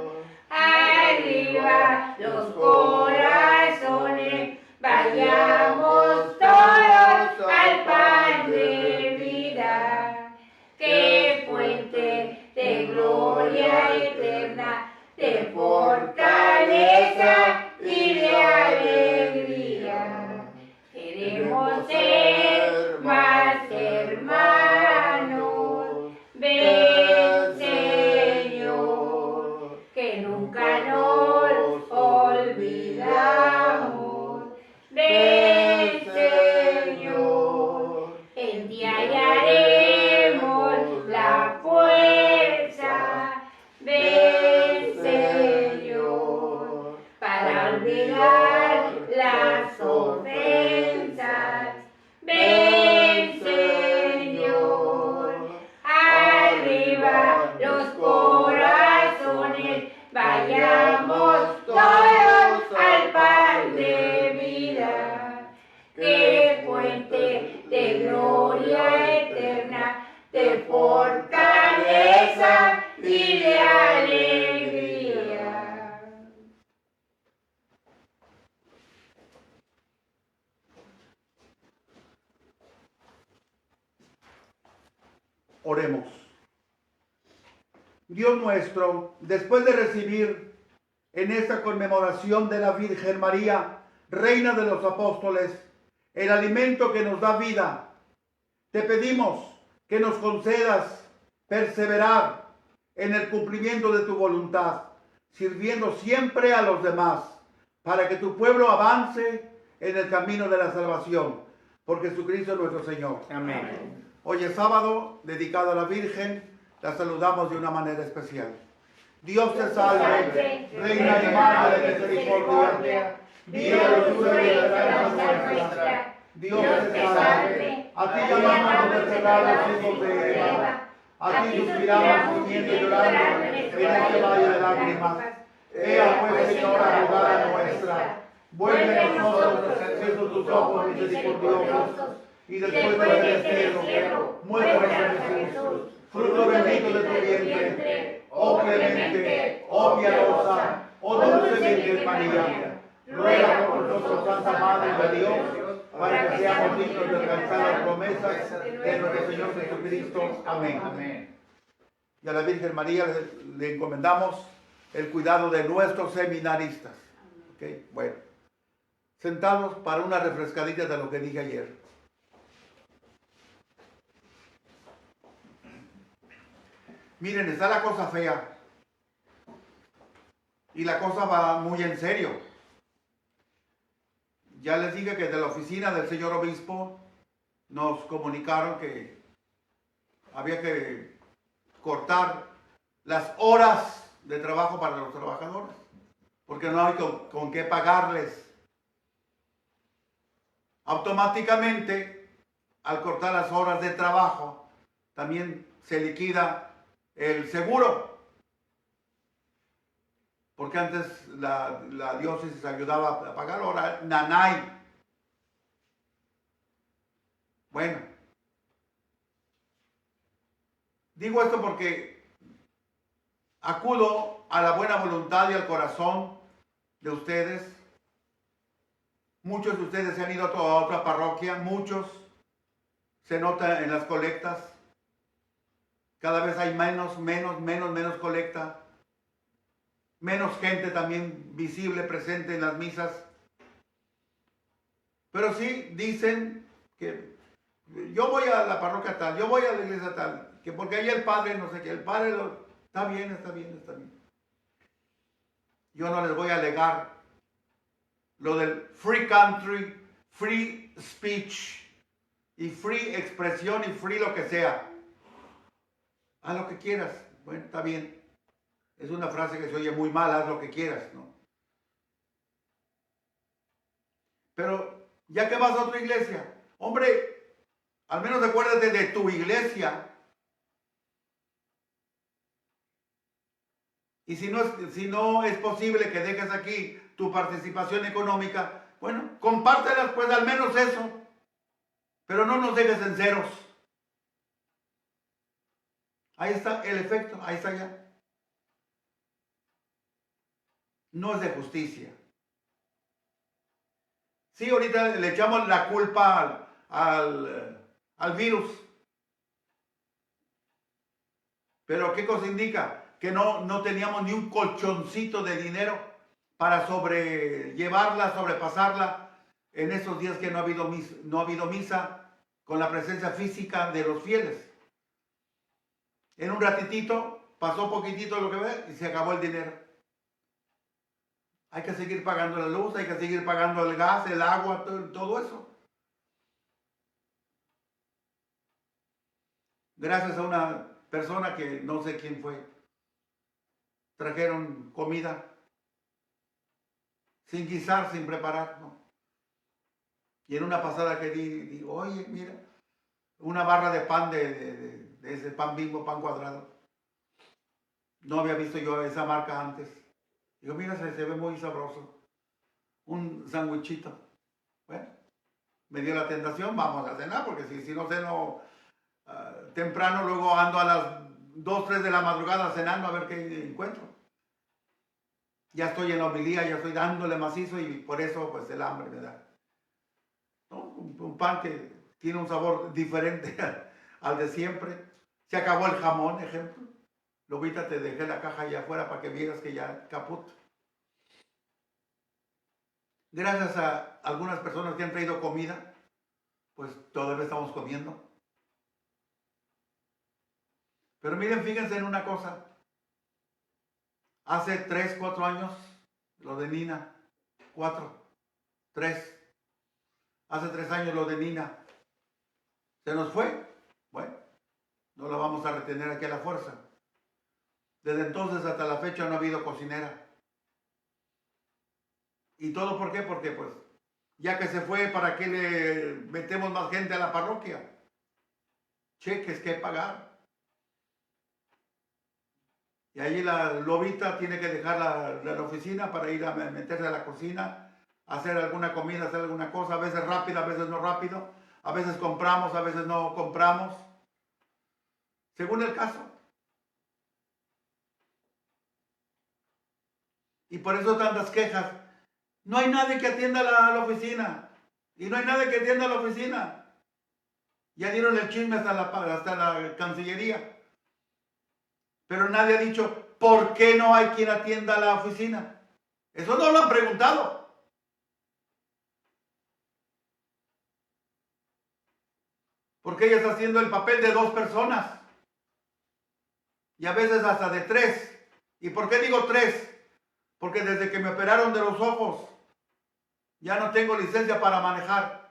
S3: Arriba los corazones, vayamos todos al pan de vida, que fuente de gloria eterna, de fortaleza y de alegría. Queremos ser más hermanos, ven Señor, que nunca nos olvidamos. Ven Señor, en ti hallaremos la fuerza. Ven Señor, para olvidar las ofensas. Ven Señor, arriba los corazones, vayamos todos al pan de vida, que fuente de gloria eterna, de fortaleza y de alegría.
S1: Oremos. Dios nuestro, después de recibir en esta conmemoración de la Virgen María, Reina de los Apóstoles, el alimento que nos da vida, te pedimos que nos concedas perseverar en el cumplimiento de tu voluntad, sirviendo siempre a los demás, para que tu pueblo avance en el camino de la salvación, por Jesucristo nuestro Señor.
S2: Amén.
S1: Hoy es sábado, dedicado a la Virgen, la saludamos de una manera especial. Dios te salve, Reina y Madre de misericordia, vida, dulzura y verdad A ti llamamos a desterrar los hijos de Eva. A ti suspiramos gimiendo y llorando en este valle de lágrimas. Ea pues, Señora, abogada nuestra, vuelve a nosotros, fijo tus ojos misericordiosos, y después del cielo, muéstranos a Jesús, fruto bendito de tu vientre, oh clemente, oh piadosa, oh dulce Virgen María. Ruega por nosotros, Santa Madre de Dios, para que seamos dignos de alcanzar las promesas de nuestro Señor Jesucristo. Amén. Y a la Virgen María le encomendamos el cuidado de nuestros seminaristas. ¿Okay? Bueno, sentados para una refrescadita de lo que dije ayer. Miren, está la cosa fea. Y la cosa va muy en serio. Ya les dije que de la oficina del señor obispo nos comunicaron que había que cortar las horas de trabajo para los trabajadores, porque no hay con qué pagarles. Automáticamente, al cortar las horas de trabajo, también se liquida el seguro, porque antes la diócesis ayudaba a pagar, ahora nanay. Bueno, digo esto porque acudo a la buena voluntad y al corazón de ustedes. Muchos de ustedes se han ido a otra parroquia, muchos se nota en las colectas. Cada vez hay menos colecta. Menos gente también visible, presente en las misas. Pero sí dicen que yo voy a la parroquia tal, yo voy a la iglesia tal, que porque ahí el padre no sé qué, el padre está bien. Yo no les voy a alegar lo del free country, free speech y free expresión y free lo que sea. Haz lo que quieras. Bueno, está bien. Es una frase que se oye muy mal, haz lo que quieras, ¿no? Pero ya que vas a otra iglesia, hombre, al menos acuérdate de tu iglesia. Y si no es posible que dejes aquí tu participación económica, bueno, compártelas pues al menos eso. Pero no nos dejes en ceros. Ahí está el efecto, ahí está ya. No es de justicia. Sí, ahorita le echamos la culpa al virus. Pero ¿qué cosa indica? Que no teníamos ni un colchoncito de dinero para sobrellevarla, sobrepasarla en esos días que no ha habido misa con la presencia física de los fieles. En un ratitito, pasó poquitito lo que ve y se acabó el dinero. Hay que seguir pagando la luz, hay que seguir pagando el gas, el agua, todo eso. Gracias a una persona que no sé quién fue, trajeron comida sin guisar, sin preparar, ¿no? Y en una pasada que digo, oye, mira, una barra de pan de ese pan Bimbo, pan cuadrado. No había visto yo esa marca antes. Digo, mira, se ve muy sabroso. Un sándwichito. Bueno, me dio la tentación, vamos a cenar, porque si no ceno temprano, luego ando a las 2, 3 de la madrugada cenando a ver qué encuentro. Ya estoy en la homilía, ya estoy dándole macizo y por eso pues el hambre me da. ¿No? Un pan que tiene un sabor diferente al de siempre. Se acabó el jamón, ejemplo. Lobita, te dejé la caja allá afuera para que vieras que ya caput. Gracias a algunas personas que han traído comida, pues todavía estamos comiendo. Pero miren, fíjense en una cosa. Hace 3, 4 años, lo de Nina, 4, 3. Hace 3 años lo de Nina. ¿Se nos fue? Bueno, no la vamos a retener aquí a la fuerza. Desde entonces hasta la fecha no ha habido cocinera. ¿Y todo por qué? Porque pues ya que se fue, ¿para qué le metemos más gente a la parroquia? Cheques que pagar. Y ahí la lobita tiene que dejar la oficina para ir a meterse a la cocina, hacer alguna comida, hacer alguna cosa, a veces rápido, a veces no rápido, a veces compramos, a veces no compramos, según el caso. Y por eso tantas quejas. No hay nadie que atienda la oficina. Y no hay nadie que atienda la oficina. Ya dieron el chisme hasta la Cancillería. Pero nadie ha dicho, ¿por qué no hay quien atienda la oficina? Eso no lo han preguntado. Porque ella está haciendo el papel de 2 personas. Y a veces hasta de 3. ¿Y por qué digo 3? Porque desde que me operaron de los ojos, ya no tengo licencia para manejar.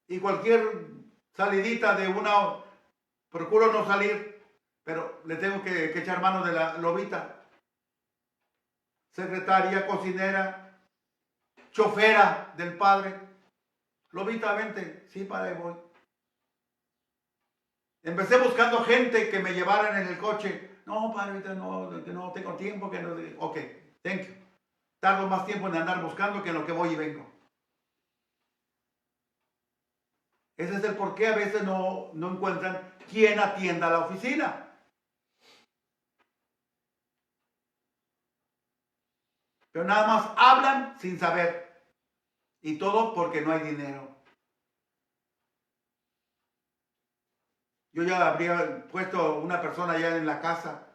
S1: Y cualquier salidita de una, procuro no salir, pero le tengo que echar mano de la lobita. Secretaria, cocinera, chofera del padre. Lobita, vente. Sí, padre, voy. Empecé buscando gente que me llevaran en el coche. No, padre, no tengo tiempo. Que no. Ok, thank you. Tardo más tiempo en andar buscando que en lo que voy y vengo. Ese es el por qué a veces no encuentran quien atienda la oficina. Pero nada más hablan sin saber. Y todo porque no hay dinero. Yo ya habría puesto una persona ya en la casa.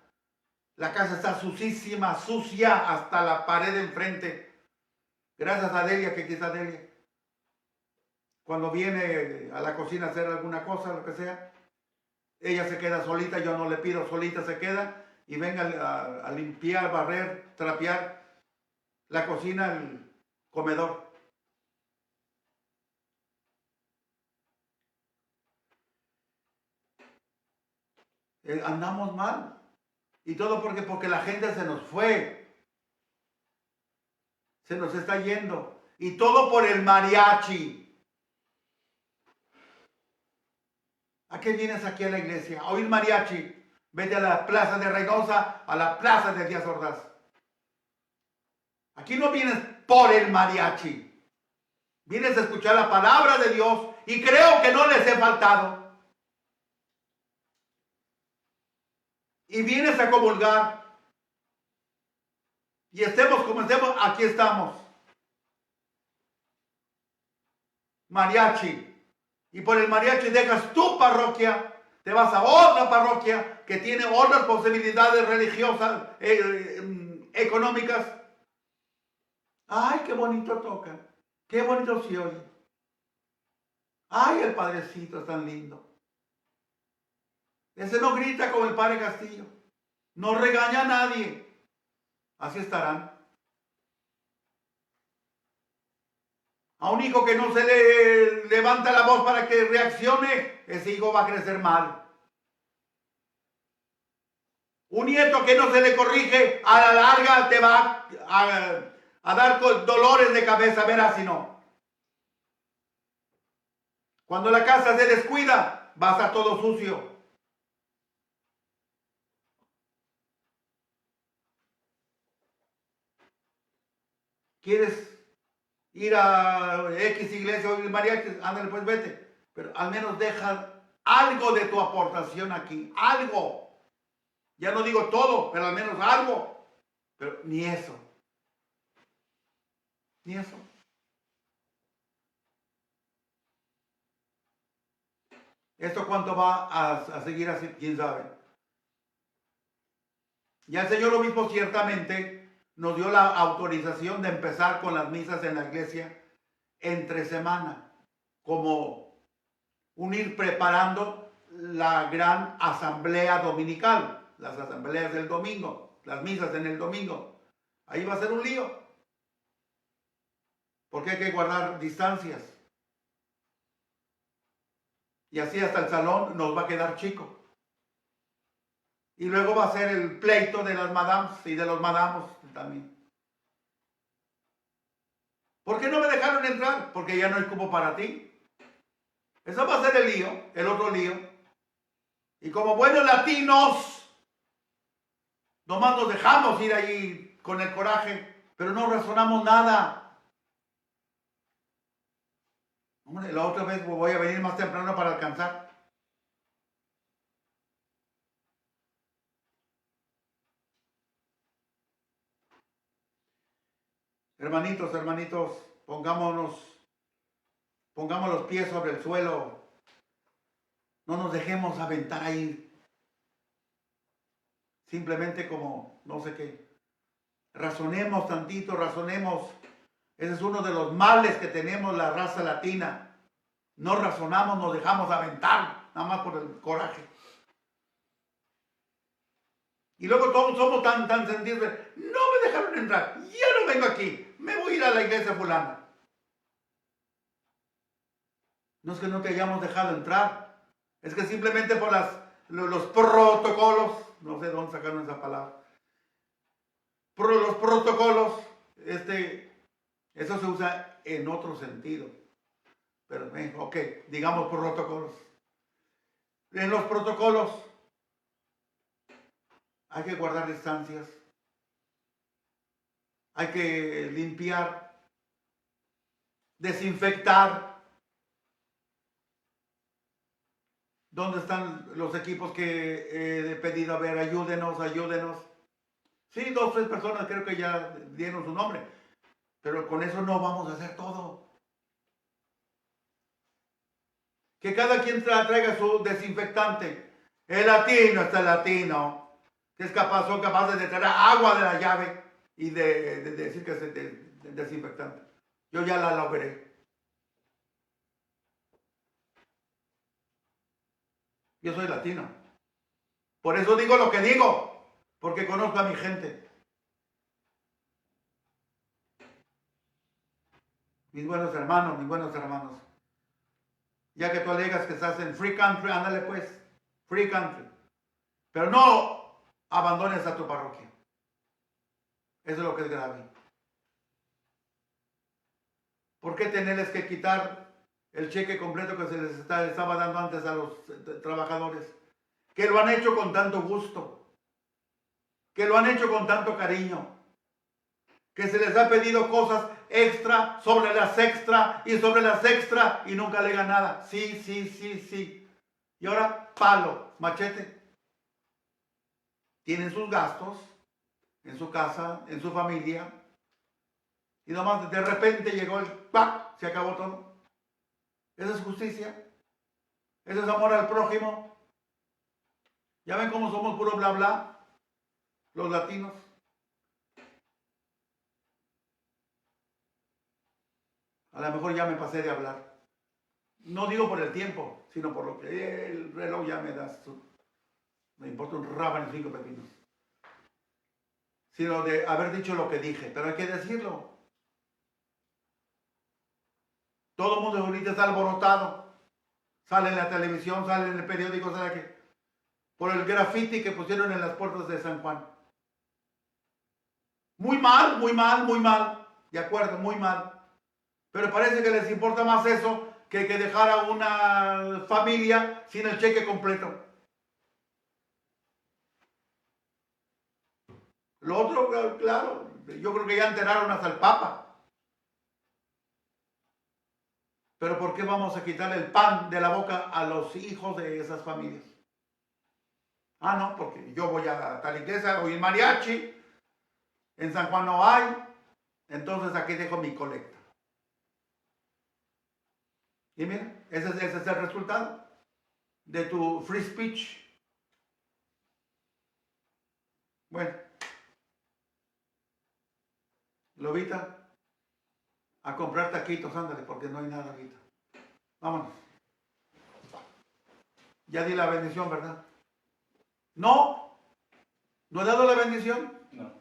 S1: La casa está sucísima, sucia hasta la pared de enfrente. Gracias a Delia, que aquí está Delia. Cuando viene a la cocina a hacer alguna cosa, lo que sea, ella se queda solita, yo no le pido, solita se queda y venga a limpiar, barrer, trapear la cocina, el comedor. Andamos mal. Y todo porque la gente se nos fue. Se nos está yendo. Y todo por el mariachi. ¿A qué vienes aquí a la iglesia? A oír mariachi. Vete a la plaza de Reynosa, a la plaza de Díaz Ordaz. Aquí no vienes por el mariachi. Vienes a escuchar la palabra de Dios y creo que no les he faltado. Y vienes a comulgar. Y estemos como estemos, aquí estamos. Mariachi. Y por el mariachi dejas tu parroquia, te vas a otra parroquia que tiene otras posibilidades religiosas, económicas. Ay, qué bonito toca. Qué bonito se oye. Ay, el padrecito es tan lindo. Ese no grita como el padre Castillo. No regaña a nadie. Así estarán. A un hijo que no se le levanta la voz para que reaccione, ese hijo va a crecer mal. Un nieto que no se le corrige, a la larga te va a dar dolores de cabeza, verás si no. Cuando la casa se descuida, va a estar todo sucio. ¿Quieres ir a X iglesia o ir mariachi? Ándale, pues vete. Pero al menos deja algo de tu aportación aquí. Algo. Ya no digo todo, pero al menos algo. Pero ni eso. Ni eso. ¿Esto cuánto va a seguir así? ¿Quién sabe? Ya el señor obispo ciertamente nos dio la autorización de empezar con las misas en la iglesia entre semana, como ir preparando la gran asamblea dominical, las asambleas del domingo, las misas en el domingo. Ahí va a ser un lío, porque hay que guardar distancias. Y así hasta el salón nos va a quedar chico. Y luego va a ser el pleito de las madames y de los madamos también. ¿Por qué no me dejaron entrar? Porque ya no hay cupo para ti. Eso va a ser el lío, el otro lío. Y como buenos latinos, nomás nos dejamos ir ahí con el coraje, pero no razonamos nada. Hombre, la otra vez voy a venir más temprano para alcanzar. Hermanitos, hermanitos, pongamos los pies sobre el suelo. No nos dejemos aventar ahí. Simplemente como no sé qué. Razonemos tantito, razonemos. Ese es uno de los males que tenemos la raza latina. No razonamos, nos dejamos aventar, nada más por el coraje. Y luego todos somos tan sentidos. No me dejaron entrar, yo no vengo aquí, me voy a ir a la iglesia fulana. No es que no te hayamos dejado entrar, es que simplemente por los protocolos, no sé dónde sacaron esa palabra, los protocolos, eso se usa en otro sentido. Pero, ok, digamos protocolos. En los protocolos hay que guardar distancias, hay que limpiar, desinfectar. ¿Dónde están los equipos que he pedido? A ver, ayúdenos. Sí, 2 o 3 personas creo que ya dieron su nombre, pero con eso no vamos a hacer todo. Que cada quien traiga su desinfectante. El latino está el latino, que son capaces de traer agua de la llave y de decir que es desinfectante. Yo ya la veré. Yo soy latino. Por eso digo lo que digo, porque conozco a mi gente. Mis buenos hermanos. Ya que tú alegas que estás en free country, ándale pues, free country. Pero no abandones a tu parroquia. Eso es lo que es grave. ¿Por qué tenerles que quitar el cheque completo que se les estaba dando antes a los trabajadores? Que lo han hecho con tanto gusto, que lo han hecho con tanto cariño, que se les ha pedido cosas extra sobre las extra y sobre las extra y nunca alegan nada. Sí. Y ahora, palo, machete. Tienen sus gastos en su casa, en su familia, y nomás de repente llegó el ¡pac! Se acabó todo. ¿Eso es justicia? ¿Eso es amor al prójimo? ¿Ya ven cómo somos puro bla bla? Los latinos. A lo mejor ya me pasé de hablar. No digo por el tiempo, sino por lo que el reloj ya me da. Me importa un rábano y 5 pepinos. Sino de haber dicho lo que dije, pero hay que decirlo. Todo el mundo ahorita está alborotado. Sale en la televisión, sale en el periódico, sale aquí. Por el graffiti que pusieron en las puertas de San Juan. Muy mal. De acuerdo, muy mal. Pero parece que les importa más eso que dejar a una familia sin el cheque completo. Lo otro, claro, yo creo que ya enteraron hasta el Papa. Pero ¿por qué vamos a quitarle el pan de la boca a los hijos de esas familias? Ah, no, porque yo voy a tal iglesia, voy en mariachi, en San Juan no hay, entonces aquí dejo mi colecta. Y mira, ese es el resultado de tu free speech. Bueno, Lobita, a comprar taquitos, ándale, porque no hay nada ahorita. Vámonos. Ya di la bendición, ¿verdad? ¿No? ¿No he dado la bendición?
S2: No.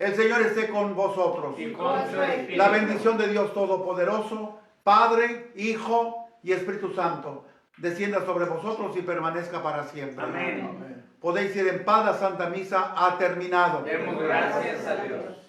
S1: El Señor esté con vosotros.
S2: Y con su espíritu.
S1: La bendición de Dios Todopoderoso, Padre, Hijo y Espíritu Santo, descienda sobre vosotros y permanezca para siempre.
S2: Amén.
S1: Podéis ir en paz, la Santa Misa ha terminado.
S2: Demos gracias a Dios.